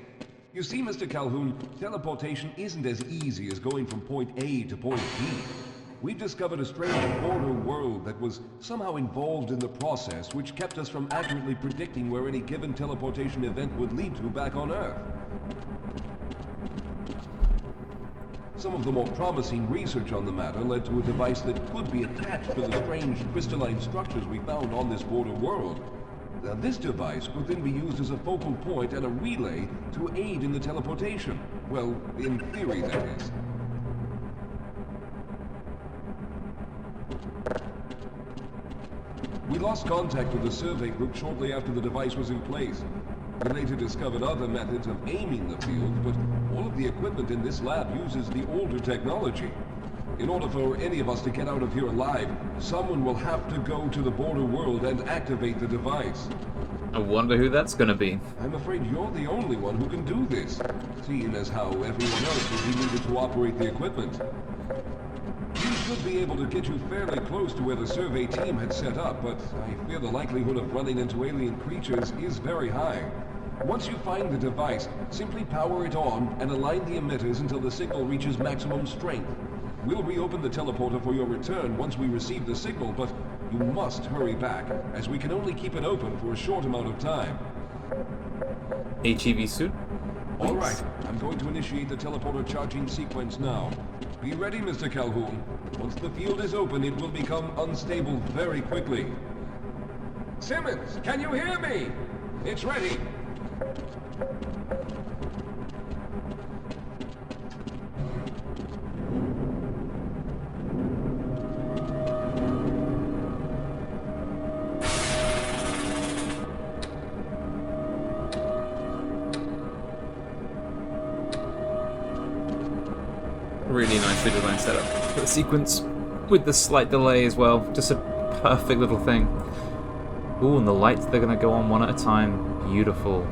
You see, Mr. Calhoun, teleportation isn't as easy as going from point A to point B. We've discovered a strange border world that was somehow involved in the process, which kept us from accurately predicting where any given teleportation event would lead to back on Earth. Some of the more promising research on the matter led to a device that could be attached to the strange crystalline structures we found on this border world. Now, this device could then be used as a focal point and a relay to aid in the teleportation. Well, in theory, that is. We lost contact with the survey group shortly after the device was in place. We later discovered other methods of aiming the field, but all of the equipment in this lab uses the older technology. In order for any of us to get out of here alive, someone will have to go to the border world and activate the device. I wonder who that's gonna be. I'm afraid you're the only one who can do this, seeing as how everyone else will be needed to operate the equipment. We should be able to get you fairly close to where the survey team had set up, but I fear the likelihood of running into alien creatures is very high. Once you find the device, simply power it on and align the emitters until the signal reaches maximum strength. We'll reopen the teleporter for your return once we receive the signal, but you must hurry back, as we can only keep it open for a short amount of time. HEV suit? All right, I'm going to initiate the teleporter charging sequence now. Be ready, Mr. Calhoun. Once the field is open, it will become unstable very quickly. Simmons, can you hear me? It's ready. Really nicely designed setup for the sequence, with the slight delay as well. Just a perfect little thing. Ooh, and the lights, they're going to go on one at a time. Beautiful.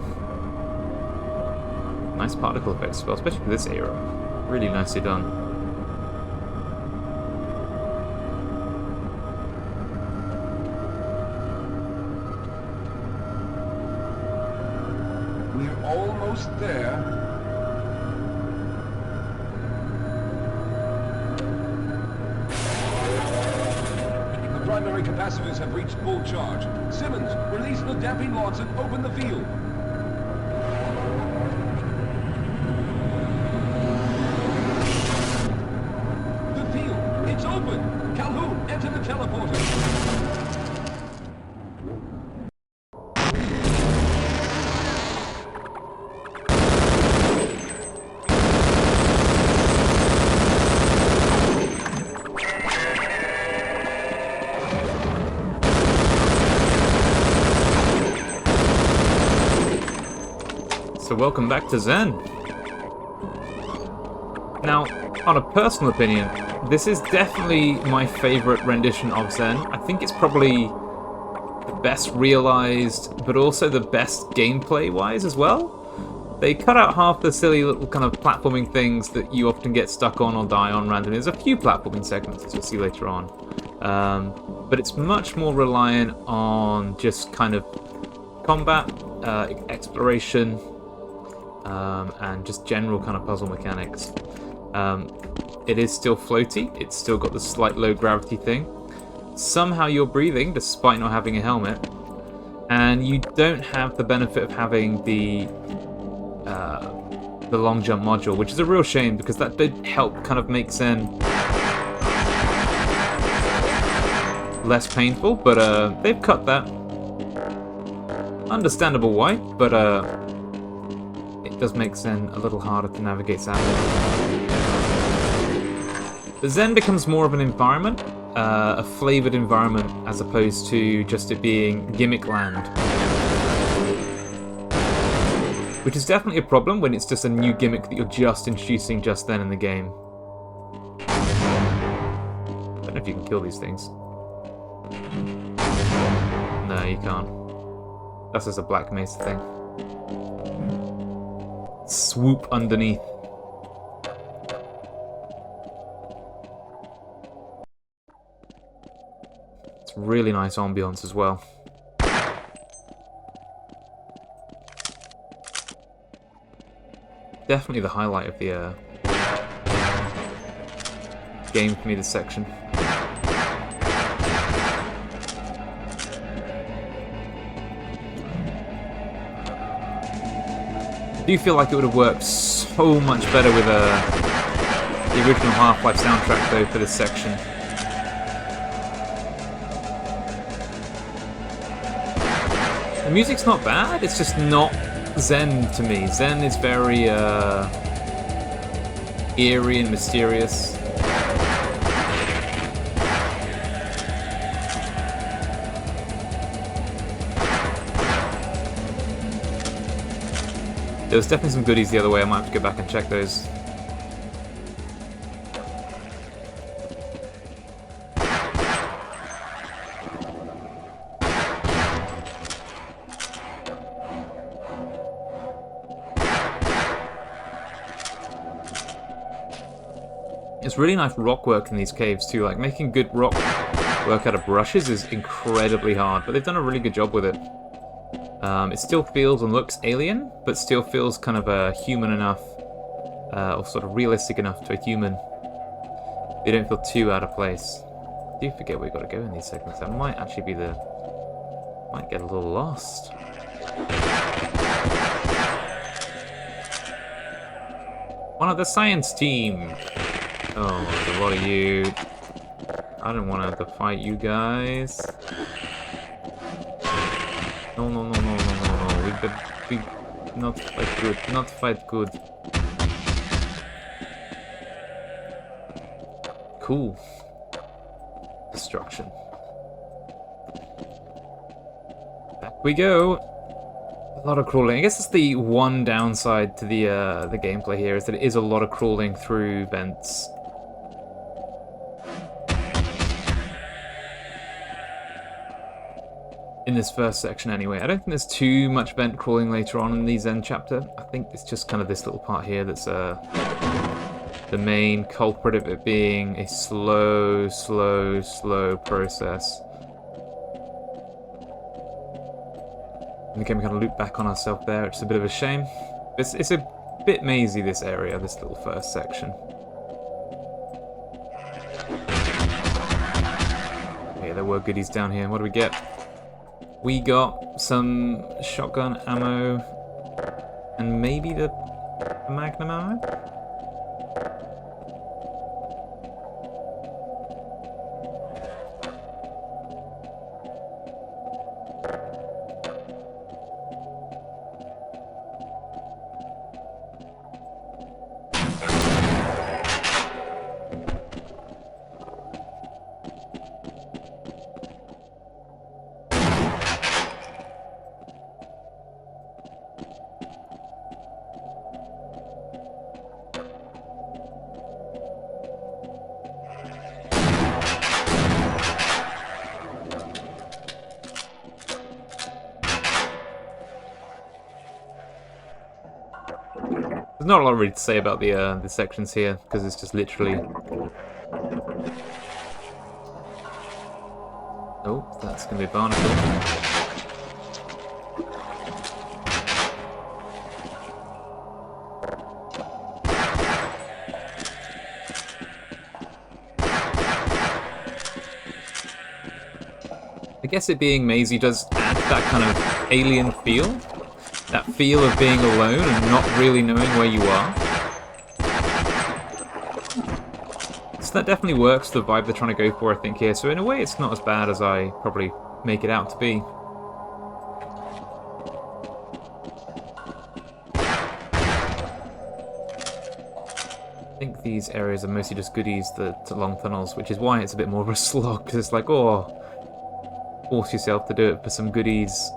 Nice particle effects as well, especially for this era. Really nicely done. We're almost there. The primary capacitors have reached full charge. Simmons, release the damping rods and open the field. The field, it's open! Calhoun, enter the teleporter. So welcome back to Zen. Now, on a personal opinion, this is definitely my favorite rendition of Zen. I think it's probably the best realized, but also the best gameplay-wise as well. They cut out half the silly little kind of platforming things that you often get stuck on or die on randomly. There's a few platforming segments, as you'll see later on. But it's much more reliant on just kind of combat, exploration, and just general kind of puzzle mechanics. It is still floaty, it's still got the slight low gravity thing. Somehow you're breathing despite not having a helmet, and you don't have the benefit of having the long jump module, which is a real shame because that did help kind of make Zen less painful, but they've cut that. Understandable why, but it does make Zen a little harder to navigate sadly. The Zen becomes more of an environment, a flavoured environment, as opposed to just it being gimmick land. Which is definitely a problem when it's just a new gimmick that you're just introducing just then in the game. I don't know if you can kill these things. No, you can't. That's just a Black Mesa thing. Swoop underneath. It's really nice ambience as well. Definitely the highlight of the game for me, this section. I do feel like it would have worked so much better with the original Half-Life soundtrack though for this section. The music's not bad, it's just not Zen to me. Zen is very eerie and mysterious. There's definitely some goodies the other way, I might have to go back and check those. It's really nice rock work in these caves too, like making good rock work out of brushes is incredibly hard, but they've done a really good job with it. It still feels and looks alien, but still feels kind of human enough, or sort of realistic enough to a human. They don't feel too out of place. I do forget where we've got to go in these segments. That might actually be the... might get a little lost. One of the science team! Oh, there's a lot of you. I don't want to have to fight you guys. No, no, no, no, no, no, no. We not fight good. Not fight good. Cool. Destruction. Back we go. A lot of crawling. I guess that's the one downside to the gameplay here, is that it is a lot of crawling through vents. In this first section anyway. I don't think there's too much vent crawling later on in the Zen chapter. I think it's just kind of this little part here that's the main culprit of it being a slow process. And again, we kind of loop back on ourselves there, which is a bit of a shame. It's a bit mazy, this area, this little first section. Okay, there were goodies down here. What do we get? We got some shotgun ammo and maybe the magnum ammo? There's not a lot really to say about the sections here, because it's just literally... Oh, that's going to be a barnacle. I guess it being mazy does add that kind of alien feel. That feel of being alone and not really knowing where you are. So that definitely works, the vibe they're trying to go for, I think, here. So in a way, it's not as bad as I probably make it out to be. I think these areas are mostly just goodies, the long tunnels, which is why it's a bit more of a slog, because it's like, oh, force yourself to do it for some goodies.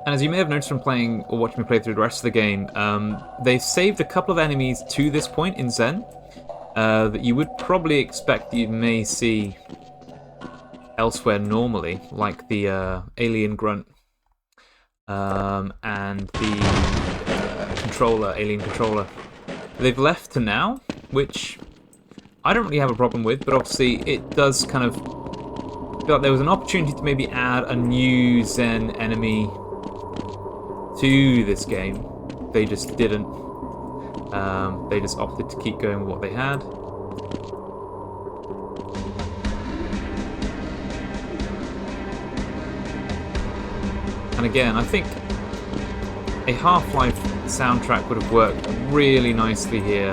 And as you may have noticed from playing or watching me play through the rest of the game, they've saved a couple of enemies to this point in Zen that you would probably expect you may see elsewhere normally, like the alien grunt and the alien controller. They've left to now, which I don't really have a problem with, but obviously it does kind of feel like there was an opportunity to maybe add a new Zen enemy to this game. They just didn't. They just opted to keep going with what they had. And again, I think a Half-Life soundtrack would have worked really nicely here.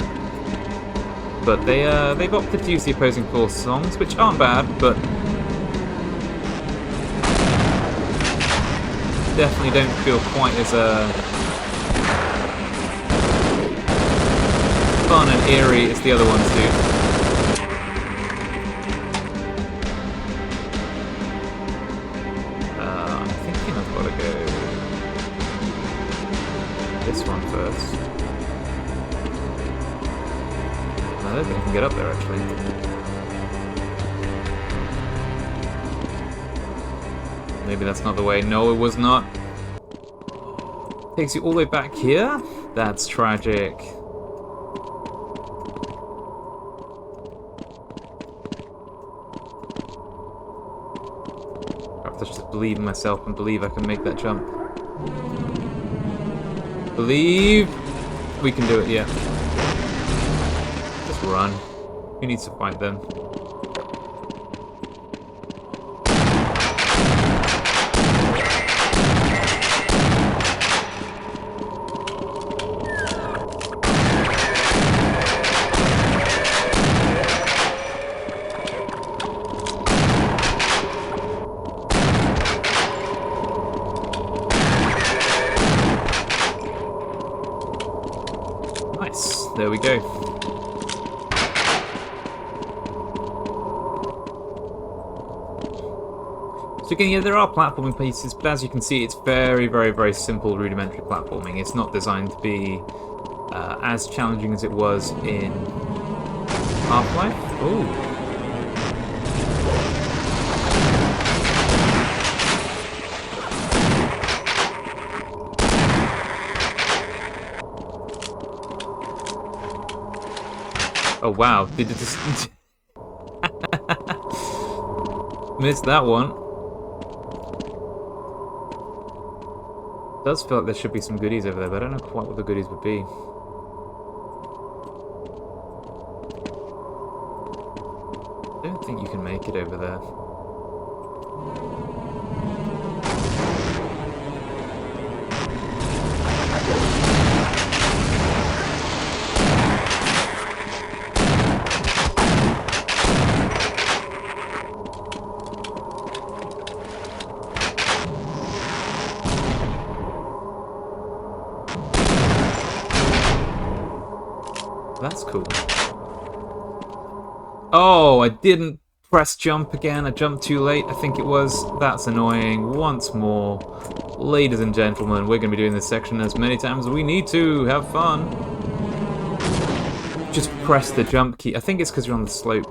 But they've opted to use the Opposing Force songs, which aren't bad, but definitely don't feel quite as fun and eerie as the other ones do. I'm thinking I've got to go this one first. I don't think I can get up there actually. Maybe that's not the way. No, it was not. Takes you all the way back here? That's tragic. I have to just believe in myself and believe I can make that jump. Believe we can do it, yeah. Just run. Who needs to fight them? there we go. So again, yeah, there are platforming pieces, but as you can see, it's very, very, very simple, rudimentary platforming. It's not designed to be as challenging as it was in Half-Life. Ooh. Oh wow, did it just... Missed that one. Does feel like there should be some goodies over there, but I don't know quite what the goodies would be. I don't think you can make it over there. That's cool. Oh, I didn't press jump again. I jumped too late, I think it was. That's annoying. Once more. Ladies and gentlemen, we're going to be doing this section as many times as we need to. Have fun. Just press the jump key. I think it's because you're on the slope.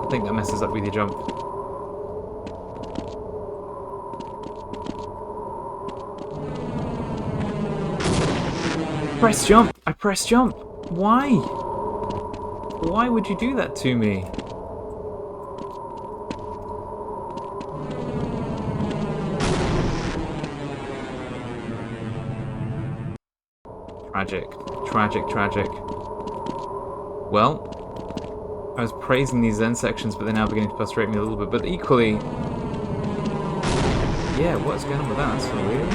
I think that messes up with your jump. Press jump! I pressed jump! Why? Why would you do that to me? Tragic. Tragic, tragic. Well, I was praising these Zen sections, but they're now beginning to frustrate me a little bit. But equally... yeah, what's going on with that? That's so weird.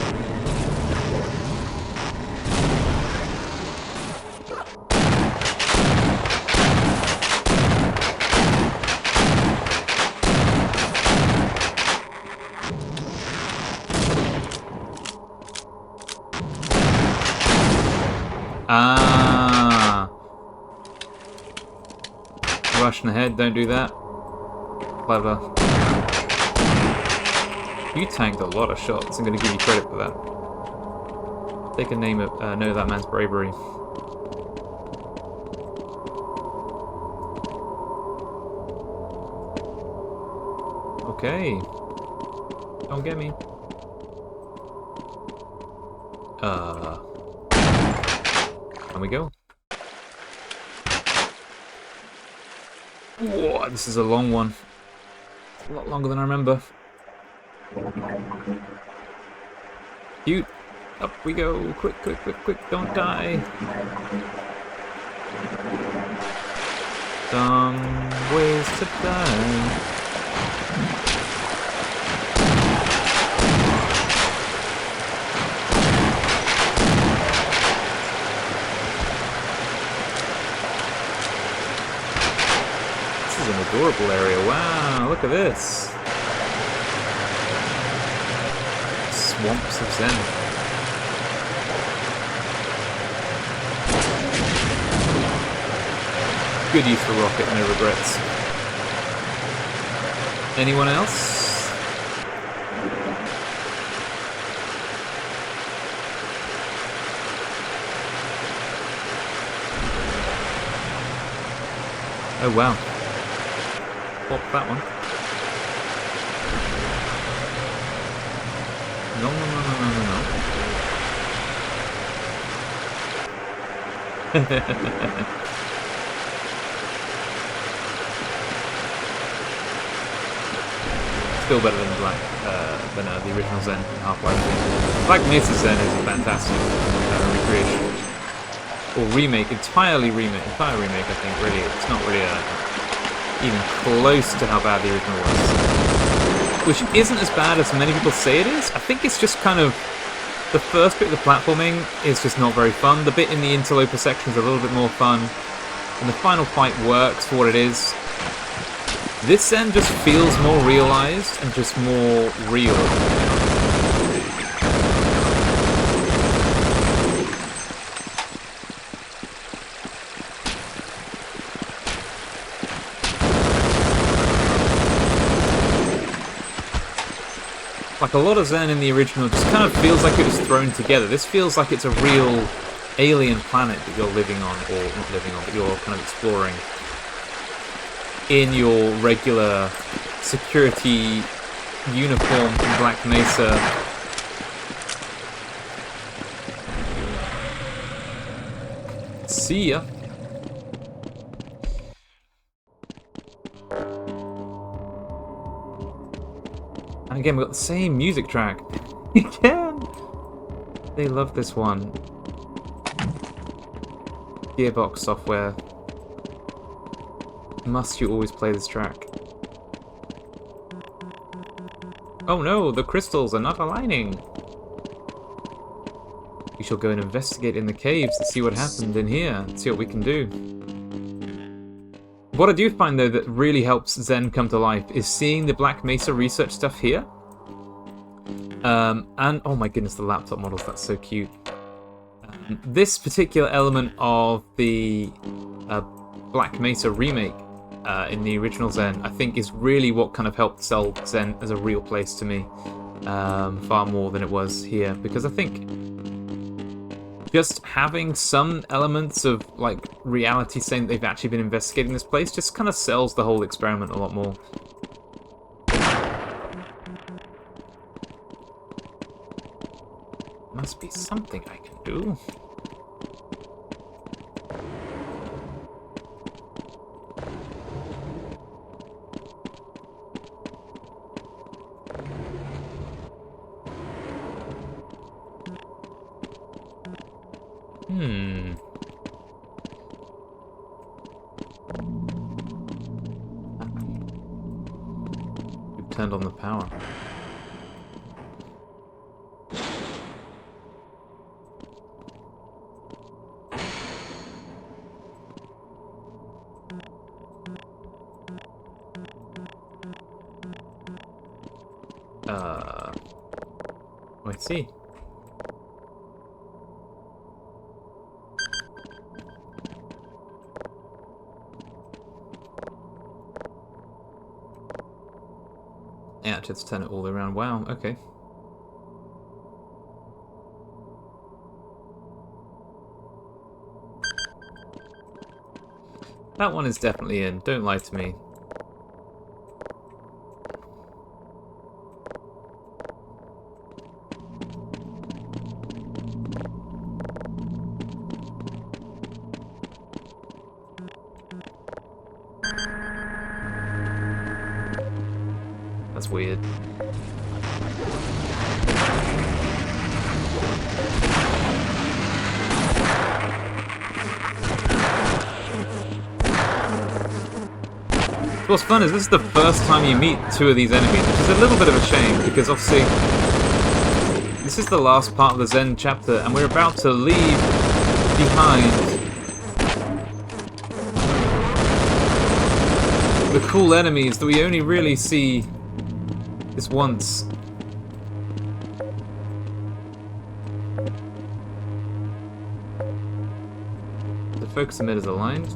Ah, rushing ahead, don't do that. Clever. You tanked a lot of shots, I'm going to give you credit for that. Take a name of, know that man's bravery. Okay. Don't get me. Can we go? Whoa, this is a long one. A lot longer than I remember. Cute. Up we go. Quick, quick, quick, quick. Don't die. Some ways to die. Adorable area. Wow, look at this. Swamps of Zen. Good use for rocket, no regrets. Anyone else? Oh wow. Pop that one. No, no, no, no, no, no, no. Still better than the original Zen in Half-Life. Black Mesa Zen is a fantastic recreation. Or remake, entire remake, I think, really. It's not really even close to how bad the original was. Which isn't as bad as many people say it is. I think it's just kind of... the first bit of the platforming is just not very fun. The bit in the interloper section is a little bit more fun. And the final fight works for what it is. This Zen just feels more realized and just more real. like a lot of Zen in the original just kind of feels like it was thrown together. This feels like it's a real alien planet that you're living on, or not living on, but you're kind of exploring in your regular security uniform from Black Mesa. See ya. And again, we've got the same music track. Again! They love this one. Gearbox Software. Must you always play this track? Oh no, the crystals are not aligning! We shall go and investigate in the caves to see what happened in here, and see what we can do. What I do find, though, that really helps Zen come to life is seeing the Black Mesa Research stuff here. And, oh my goodness, the laptop models, that's so cute. This particular element of the Black Mesa remake in the original Zen, I think is really what kind of helped sell Zen as a real place to me, far more than it was here, because I think just having some elements of like reality saying that they've actually been investigating this place just kind of sells the whole experiment a lot more. Must be something I can do. We've turned on the power. I see. Yeah, just turn it all the way around. Wow, okay. That one is definitely in. Don't lie to me. That's weird. What's fun is this is the first time you meet two of these enemies, which is a little bit of a shame, because obviously this is the last part of the Zen chapter, and we're about to leave behind the cool enemies that we only really see this once. The focus emitter is aligned.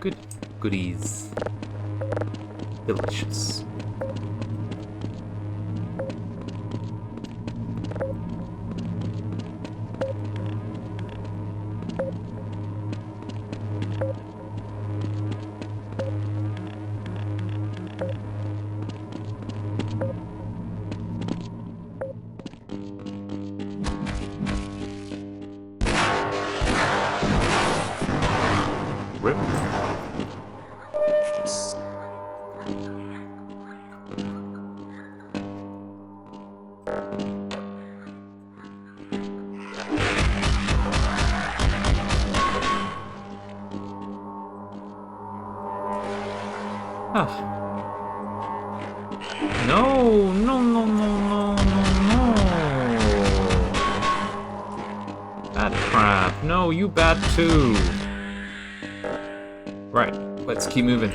Good goodies. Delicious. Rip. Ah. No, no, no, no, no, no, no. Bad crap. No, you bad too. Right, let's keep moving.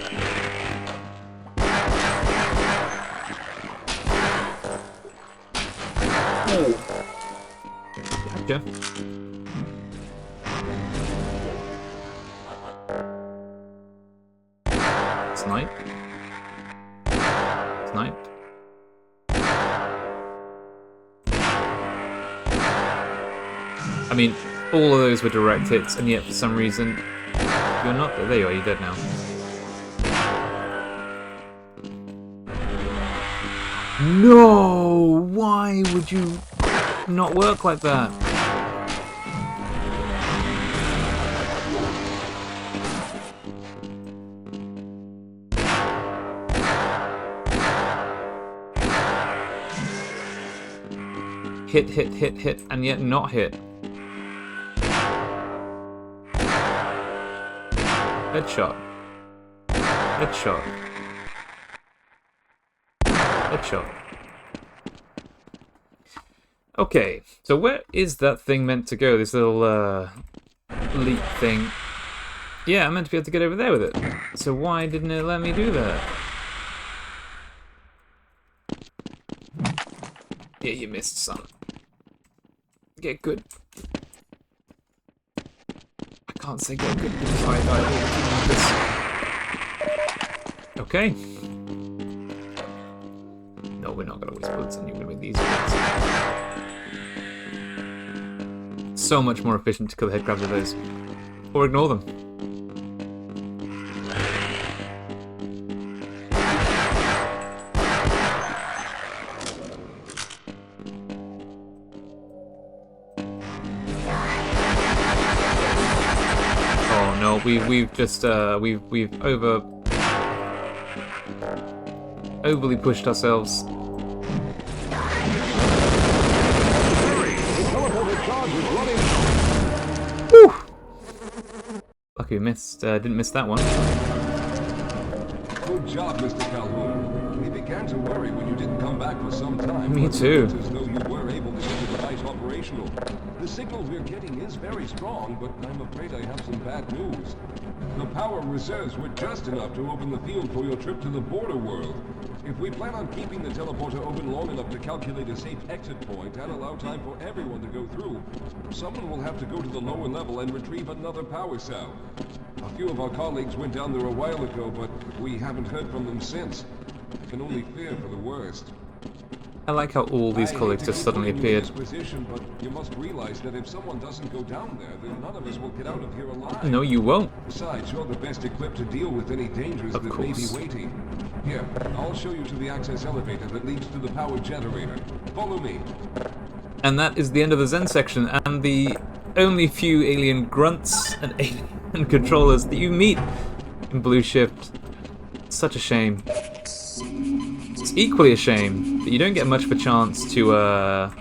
Gotcha. Snipe. Snipe. I mean, all of those were direct hits, and yet for some reason, you're not. There you are, you're dead now. No! Why would you not work like that? Hit, hit, hit, hit, and yet not hit. Headshot. Headshot. Headshot. Okay, so where is that thing meant to go? This little leap thing. Yeah, I'm meant to be able to get over there with it. So why didn't it let me do that? Yeah, you missed, son. Get good. I can't say get good because I die all the time. Okay. No, we're not gonna waste bullets on you. We're gonna make these bullets. So much more efficient to kill the head crabs with those. Or ignore them. Oh no, we've just we've overly pushed ourselves. Woo! Lucky we missed. Didn't miss that one. Good job, Mr. Calhoun. We began to worry when you didn't come back for some time. Me too. As though you were able to get the device operational. The signal we're getting is very strong, but I'm afraid I have some bad news. The power reserves were just enough to open the field for your trip to the border world. If we plan on keeping the teleporter open long enough to calculate a safe exit point and allow time for everyone to go through, someone will have to go to the lower level and retrieve another power cell. A few of our colleagues went down there a while ago, but we haven't heard from them since. I can only fear for the worst. I like how all these colleagues just suddenly appeared. Position, but you must realize that if someone doesn't go down there, then none of us will get out of here alive. No, you won't. Besides, you're the best equipped to deal with any dangers that may be waiting. Here, I'll show you to the access elevator that leads to the power generator. Follow me. And that is the end of the Zen section, and the only few alien grunts and alien controllers that you meet in Blue Shift. Such a shame. It's equally a shame that you don't get much of a chance to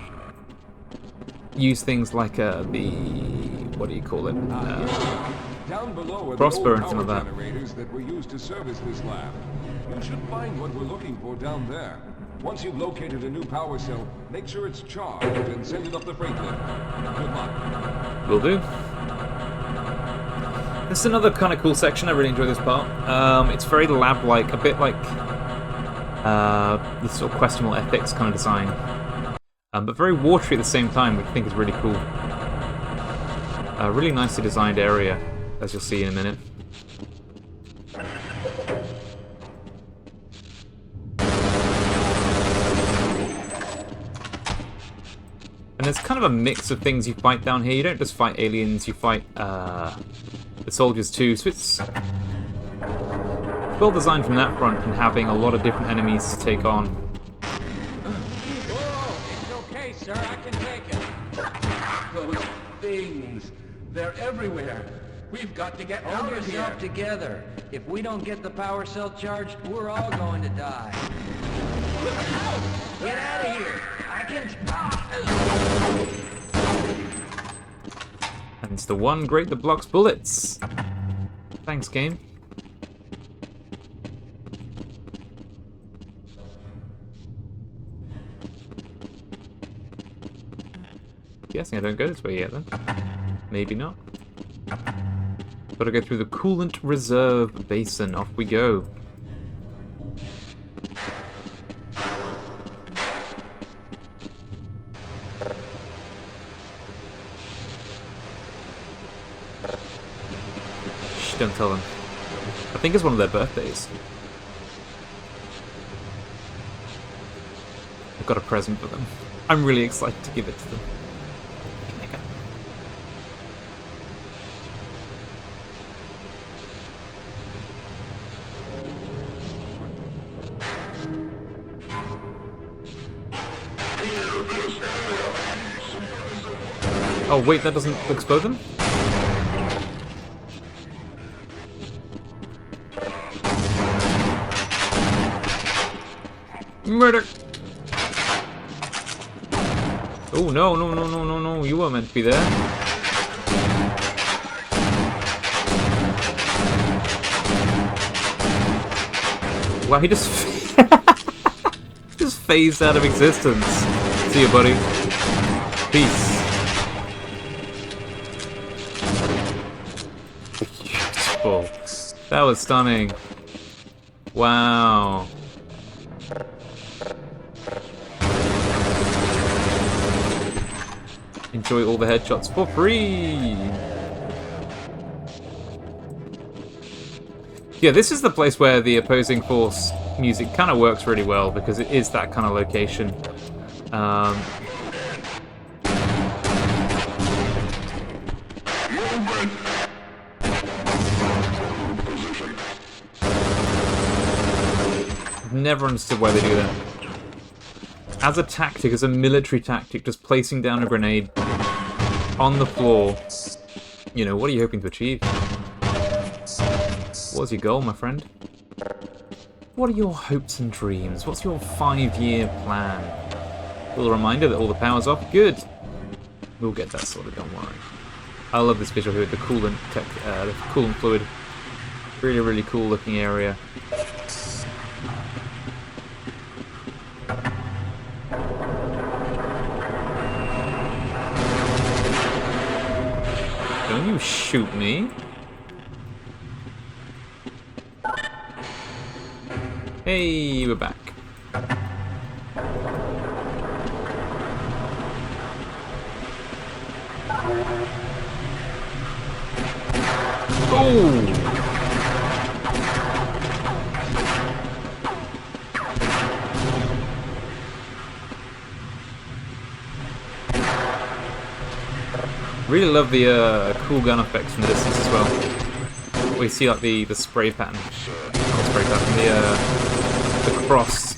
use things like the what do you call it? Down below are Crossbow the and some of that. generators that were used to service this lab. You should find what we're looking for down there. Once you've located a new power cell, make sure it's charged and send it up the freight lift. Good luck. Will do. This is another kind of cool section. I really enjoy this part. It's very lab-like, a bit like the sort of questionable ethics kind of design, but very watery at the same time, which I think is really cool. A really nicely designed area, as you'll see in a minute. And there's kind of a mix of things you fight down here. You don't just fight aliens, you fight the soldiers too. So it's well designed from that front and having a lot of different enemies to take on. Whoa, it's okay, sir. I can take it. Those things, they're everywhere. We've got to get out Hold of yourself here. together. If we don't get the power cell charged, we're all going to die. Get out of here. I can... And it's the one great that blocks bullets. Thanks, game. Guessing I don't go this way yet then. Maybe not. Gotta go through the coolant reserve basin. Off we go. don't tell them. I think it's one of their birthdays. I've got a present for them. I'm really excited to give it to them. Oh wait, that doesn't explode them? Murder! Oh no, no, no, no, no, no, you weren't meant to be there. Wow, he just just phased out of existence. See you, buddy. Peace. Beautiful. That was stunning. Wow. Enjoy all the headshots for free! Yeah, this is the place where the opposing force music kind of works really well, because it is that kind of location. I've never understood why they do that. As a tactic, as a military tactic, just placing down a grenade on the floor, you know, what are you hoping to achieve? What's your goal, my friend? What are your hopes and dreams? What's your 5-year plan? A little reminder that all the power's off. Good. We'll get that sorted, don't worry. I love this visual here, the coolant tech, the coolant fluid. Really, really cool looking area. Don't you shoot me. Hey, we're back. Oh! Really love the cool gun effects from the distance as well. We see like the spray pattern, not spray pattern, the cross,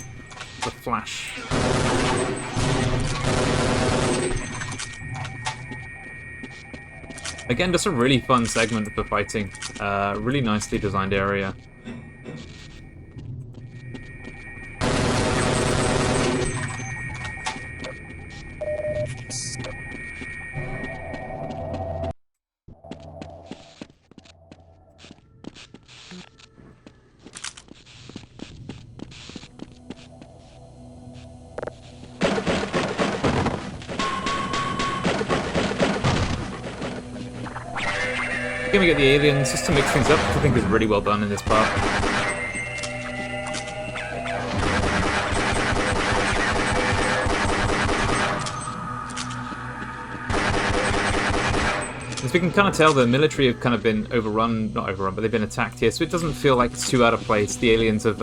the flash. Again, just a really fun segment for fighting. Really nicely designed area. Gonna get the aliens just to mix things up, which I think is really well done in this part. As we can kind of tell, the military have kind of been overrun, not overrun, but they've been attacked here, so it doesn't feel like it's too out of place. The aliens have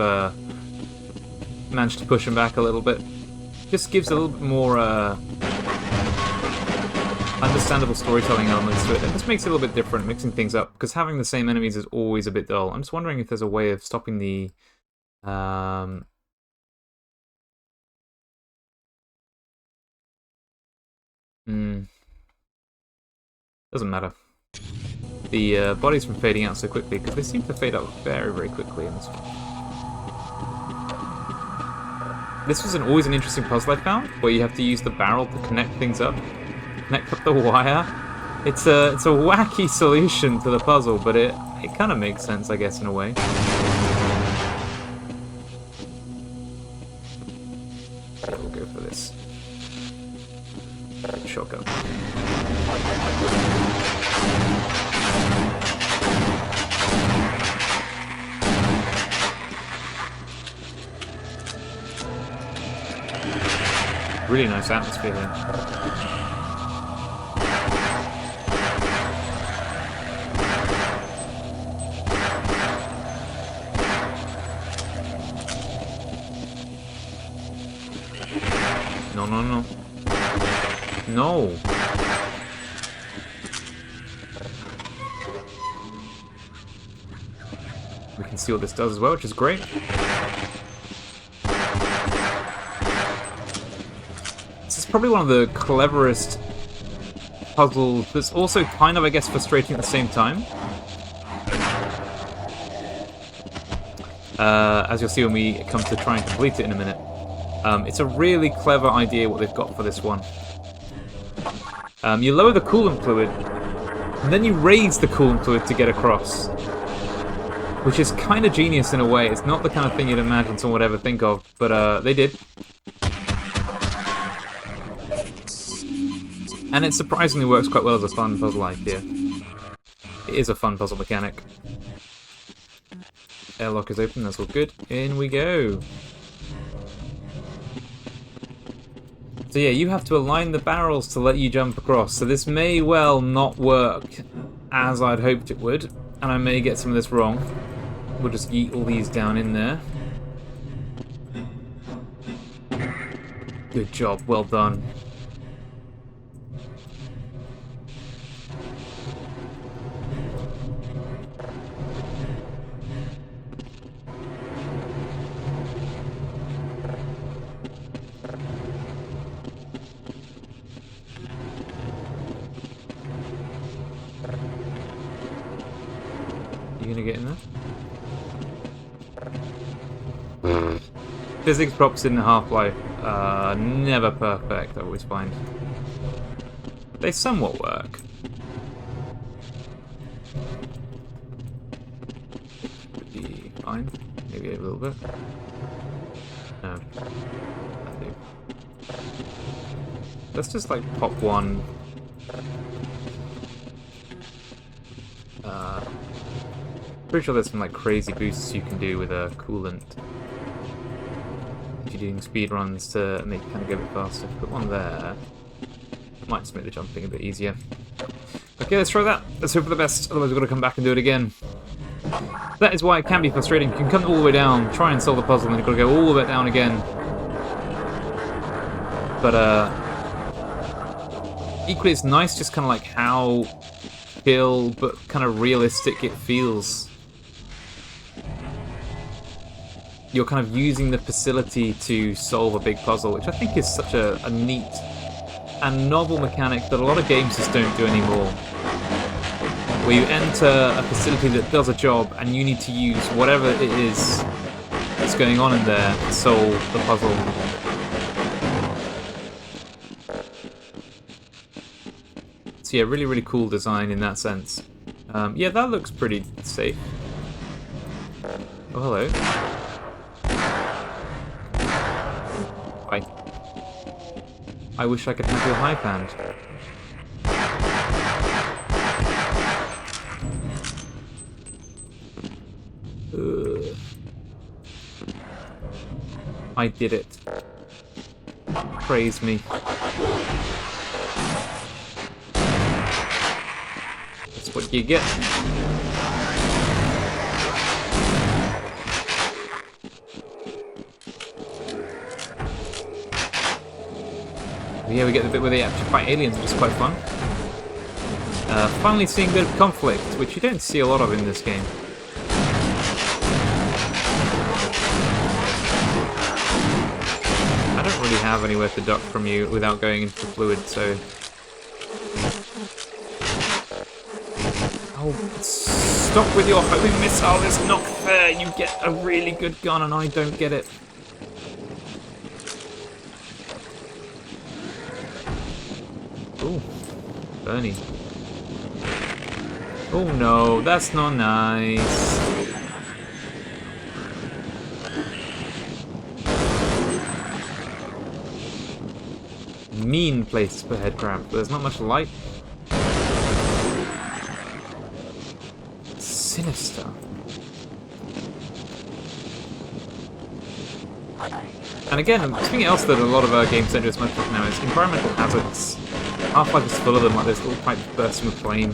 managed to push them back a little bit. Just gives a little bit more understandable storytelling elements to it. It just makes it a little bit different, mixing things up, because having the same enemies is always a bit dull. I'm just wondering if there's a way of stopping the... Doesn't matter. The bodies from fading out so quickly, because they seem to fade out very, very quickly in this one. This was always an interesting puzzle I found, where you have to use the barrel to connect things up. Connect up the wire. It's a wacky solution to the puzzle, but it kind of makes sense, I guess, in a way. Yeah, we'll go for this. Shotgun. Really nice atmosphere here. No, no, no. No! We can see what this does as well, which is great. This is probably one of the cleverest puzzles that's also kind of, I guess, frustrating at the same time. As you'll see when we come to try and complete it in a minute. It's a really clever idea what they've got for this one. You lower the coolant fluid, and then you raise the coolant fluid to get across. Which is kind of genius in a way. It's not the kind of thing you'd imagine someone would ever think of, but they did. And it surprisingly works quite well as a fun puzzle idea. It is a fun puzzle mechanic. Airlock is open, that's all good. In we go. So yeah, you have to align the barrels to let you jump across. So this may well not work as I'd hoped it would, and I may get some of this wrong. We'll just yeet all these down in there. Good job, well done. You gonna get in there? Physics props in Half-Life, never perfect, I always find. They somewhat work. Could be fine, maybe a little bit. No. Let's just like pop one. Pretty sure there's some like crazy boosts you can do with a coolant. If you're doing speed runs to make it kind of go a bit faster. Put one there. Might just make the jumping a bit easier. Okay, let's try that. Let's hope for the best, otherwise we've got to come back and do it again. That is why it can be frustrating. You can come all the way down, try and solve the puzzle, and then you've got to go all the way down again. But equally it's nice just kind of like how chill but kind of realistic it feels. You're kind of using the facility to solve a big puzzle, which I think is such a neat and novel mechanic that a lot of games just don't do anymore. Where you enter a facility that does a job and you need to use whatever it is that's going on in there to solve the puzzle. So yeah, really, really cool design in that sense. Yeah, that looks pretty safe. Oh, hello. I wish I could have your high hand. I did it. Praise me. That's what you get. Yeah, we get the bit where they actually fight aliens, which is quite fun. Finally seeing a bit of conflict, which you don't see a lot of in this game. I don't really have anywhere to duck from you without going into the fluid, so... Oh, stop with your homing missile, it's not fair! You get a really good gun and I don't get it. Ooh, Bernie. Oh no, that's not nice. Mean place to put head crab, but there's not much light. Sinister. And again, something else that a lot of our games don't do as much of now is environmental hazards. Half-Life is full of them, like this little pipe bursting with flame.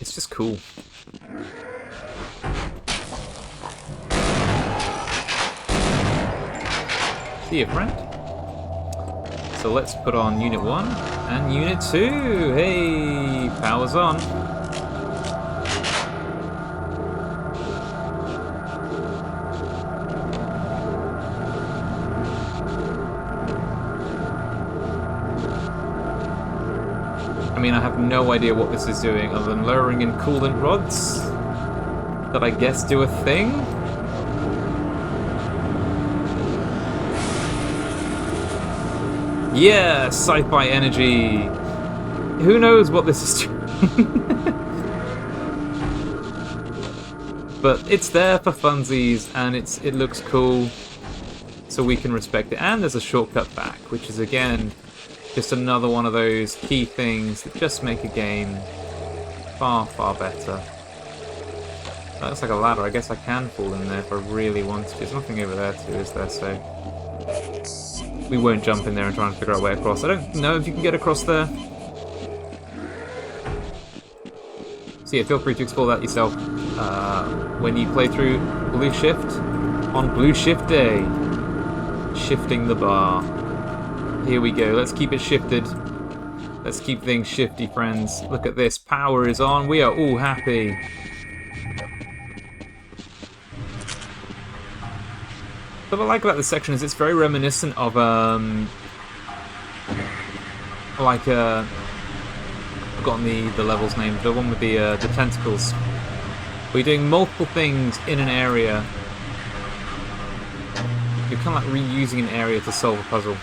It's just cool. See you, friend. So let's put on Unit 1 and Unit 2. Hey, power's on. I mean, I have no idea what this is doing other than lowering in coolant rods that I guess do a thing. Yeah, sci-fi energy. Who knows what this is doing? But it's there for funsies, and it looks cool, so we can respect it. And there's a shortcut back, which is again just another one of those key things that just make a game far, far better. That looks like a ladder. I guess I can fall in there if I really want to. There's nothing over there too, is there? So we won't jump in there and try and figure out a way across. I don't know if you can get across there. So yeah, feel free to explore that yourself when you play through Blue Shift on Blue Shift Day. Shifting the bar. Here we go. Let's keep it shifted. Let's keep things shifty, friends. Look at this. Power is on. We are all happy. What I like about this section is it's very reminiscent of I've forgotten the level's name, the one with the tentacles. We're doing multiple things in an area. You're kind of like reusing an area to solve a puzzle.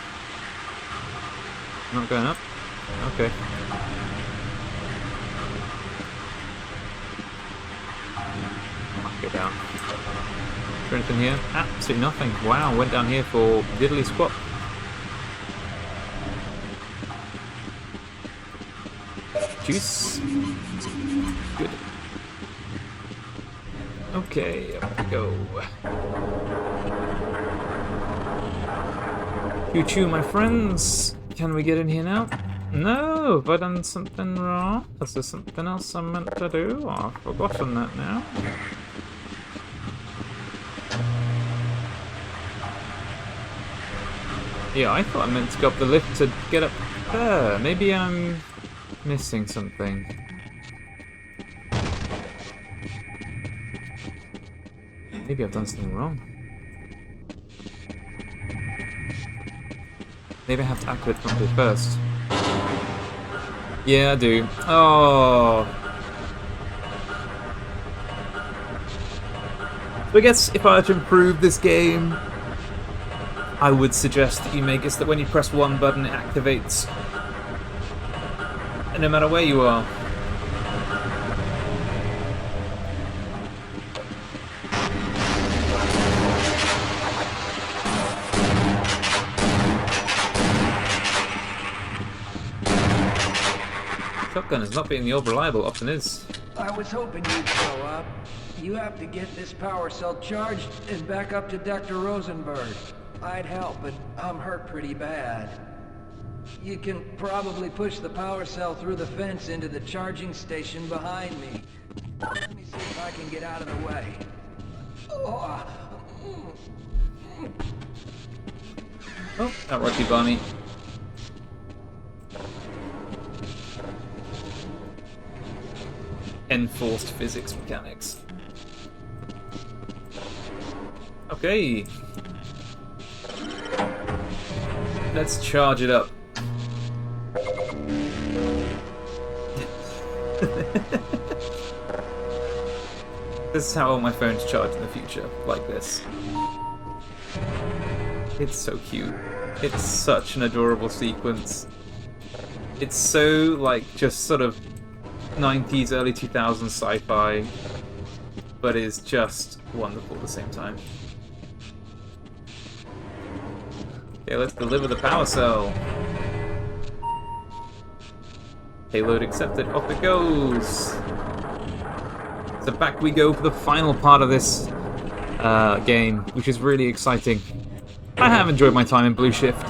Not going up? Okay. Go down. Is there anything here? Absolutely nothing. Wow, went down here for diddly squat. Juice. Good. Okay, up we go. Choo-choo, my friends. Can we get in here now? No, have I done something wrong? Is there something else I'm meant to do? Oh, I've forgotten that now. Yeah, I thought I meant to go up the lift to get up there. Maybe I'm missing something. Maybe I've done something wrong. Maybe I have to activate something first. Yeah, I do. Oh. So I guess if I were to improve this game, I would suggest that you make it so that when you press one button, it activates. And no matter where you are. Shotgun is not being the old reliable, often is. I was hoping you'd show up. You have to get this power cell charged and back up to Dr. Rosenberg. I'd help, but I'm hurt pretty bad. You can probably push the power cell through the fence into the charging station behind me. Let me see if I can get out of the way. Oh, outright you, Barney. Enforced physics mechanics. Okay. Let's charge it up. This is how all my phones charge in the future, like this. It's so cute. It's such an adorable sequence. It's so, like, just sort of 90s, early 2000s sci-fi, but is just wonderful at the same time. Okay, let's deliver the power cell. Payload accepted, off it goes. So back we go for the final part of this game, which is really exciting. I have enjoyed my time in Blue Shift.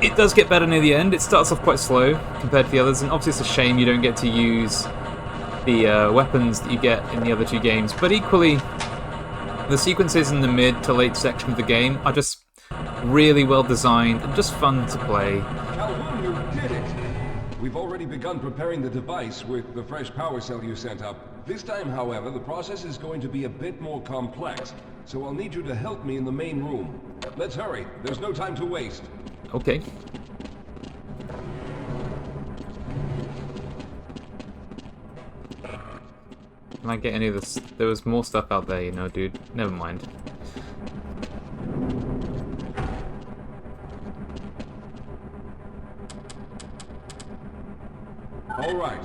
It does get better near the end. It starts off quite slow compared to the others, and obviously it's a shame you don't get to use the weapons that you get in the other two games. But equally, the sequences in the mid to late section of the game are just really well designed and just fun to play. Calhoun, you did it! We've already begun preparing the device with the fresh power cell you sent up. This time, however, the process is going to be a bit more complex, so I'll need you to help me in the main room. Let's hurry. There's no time to waste. Okay. Can I get any of this? There was more stuff out there, you know, dude. Never mind. All right.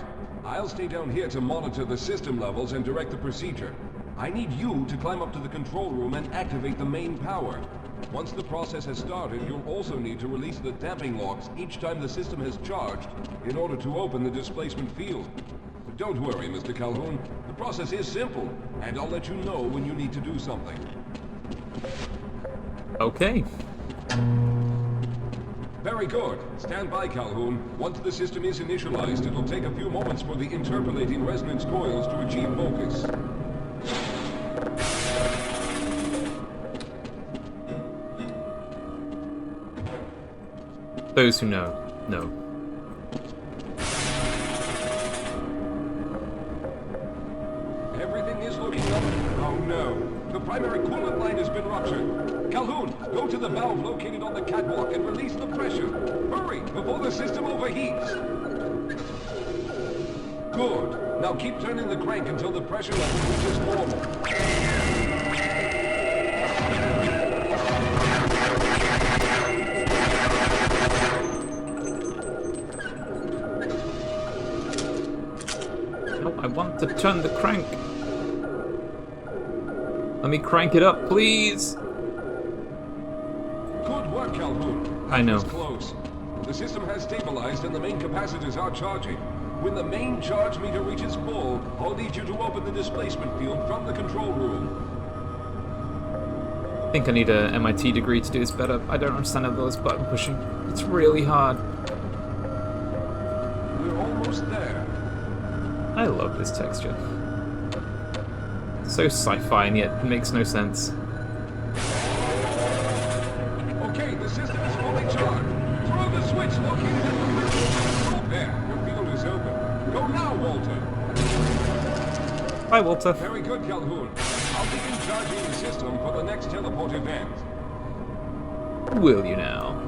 I'll stay down here to monitor the system levels and direct the procedure. I need you to climb up to the control room and activate the main power. Once the process has started, you'll also need to release the damping locks each time the system has charged in order to open the displacement field. But don't worry, Mr. Calhoun. The process is simple, and I'll let you know when you need to do something. Okay. Very good. Stand by, Calhoun. Once the system is initialized, it'll take a few moments for the interpolating resonance coils to achieve focus. Those who know, know. Everything is looking up. Oh no. The primary coolant line has been ruptured. Calhoun, go to the valve located on the catwalk and release the pressure. Hurry, before the system overheats. Good. Now keep turning the crank until the pressure level reaches normal. No, I want to turn the crank. Let me crank it up, please. Good work, Calhoun. I know. That was close. The system has stabilized and the main capacitors are charging. When the main charge meter reaches full, I'll need you to open the displacement field from the control room. I think I need a MIT degree to do this better. I don't understand all this button pushing. It's really hard. We're almost there. I love this texture. So sci-fi and yet it makes no sense. Okay, the system is fully charged. Throw the switch located at the window. There, your field is open. Go now, Walter. Bye, Walter. Very good, Calhoun. I'll begin charging the system for the next teleport event. Will you now?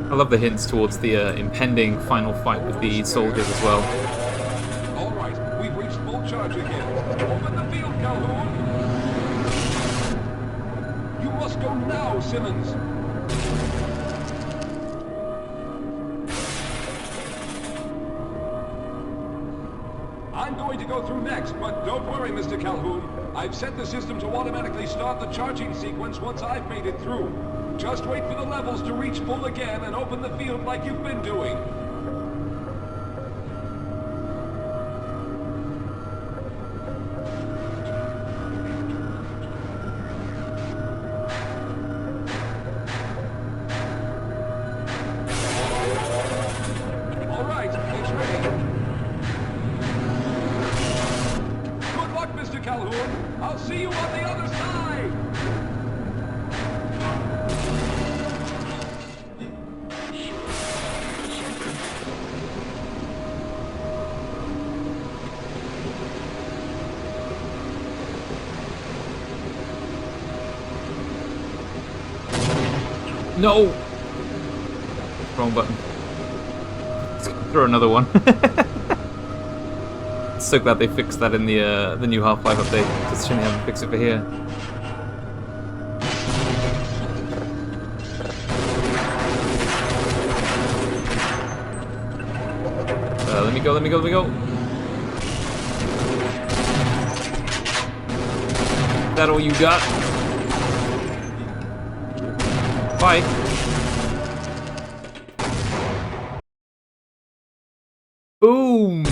I love the hints towards the impending final fight with the soldiers as well. All right, we've reached full charge again. Open the field, Calhoun. You must go now, Simmons. I'm going to go through next, but don't worry, Mr. Calhoun. I've set the system to automatically start the charging sequence once I've made it through. Just wait for the levels to reach full again and open the field like you've been doing. All right, it's ready. Good luck, Mr. Calhoun. I'll see you on the other side. No! Wrong button. Throw another one. So glad they fixed that in the new Half-Life update. Just shouldn't have to fix it for here. Let me go, let me go, let me go. Is that all you got? Bye. Boom!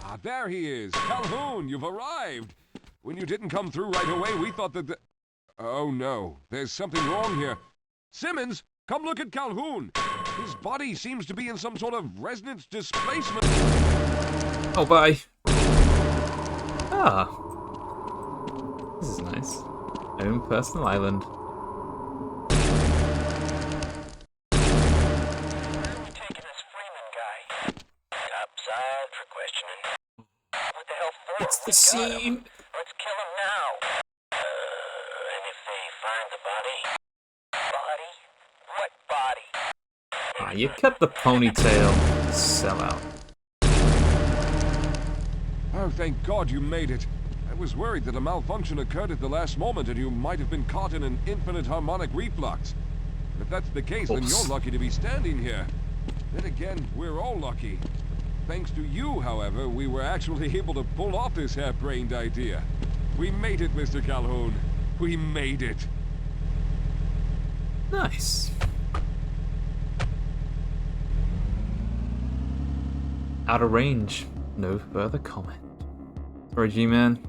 Ah, there he is. Calhoun, you've arrived. When you didn't come through right away, we thought that Oh no, there's something wrong here. Simmons, come look at Calhoun. His body seems to be in some sort of resonance displacement. Oh, bye. Ah. This is nice. Own personal island. Who's taking this Freeman guy? Topside for questioning. What the hell for? It's the We got him. scene. Let's kill him now. And if they find the body? Body? What body? Ah, you cut the ponytail. Sellout. Oh, thank God you made it. I was worried that a malfunction occurred at the last moment and you might have been caught in an infinite harmonic reflux. And if that's the case, then Oops. you're lucky to be standing here. Then again, we're all lucky. Thanks to you, however, we were actually able to pull off this harebrained idea. We made it, Mr. Calhoun. We made it. Nice. Out of range. No further comment. Sorry, G-Man.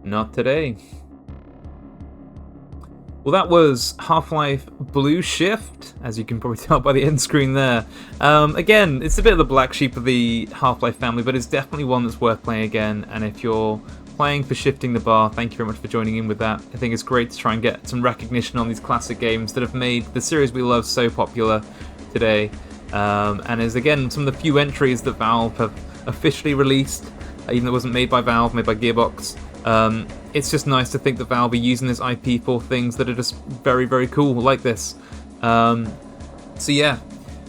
Not today. Well, that was Half-Life Blue Shift, as you can probably tell by the end screen there. Again, it's a bit of the black sheep of the Half-Life family, but it's definitely one that's worth playing again. And if you're playing for Shifting the Bar, thank you very much for joining in with that. I think it's great to try and get some recognition on these classic games that have made the series we love so popular today. And is, again, some of the few entries that Valve have officially released, even though it wasn't made by Valve, made by Gearbox. It's just nice to think that Valve are using this IP for things that are just very, very cool, like this. So yeah,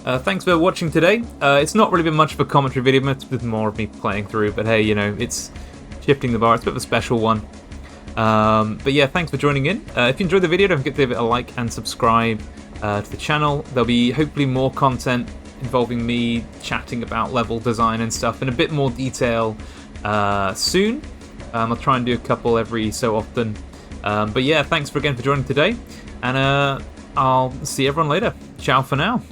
thanks for watching today. It's not really been much of a commentary video, but it's been more of me playing through. But hey, you know, it's Shifting the Bar. It's a bit of a special one. But yeah, thanks for joining in. If you enjoyed the video, don't forget to give it a like and subscribe to the channel. There'll be hopefully more content involving me chatting about level design and stuff in a bit more detail soon. I'll try and do a couple every so often. But yeah, thanks again for joining today, and I'll see everyone later. Ciao for now.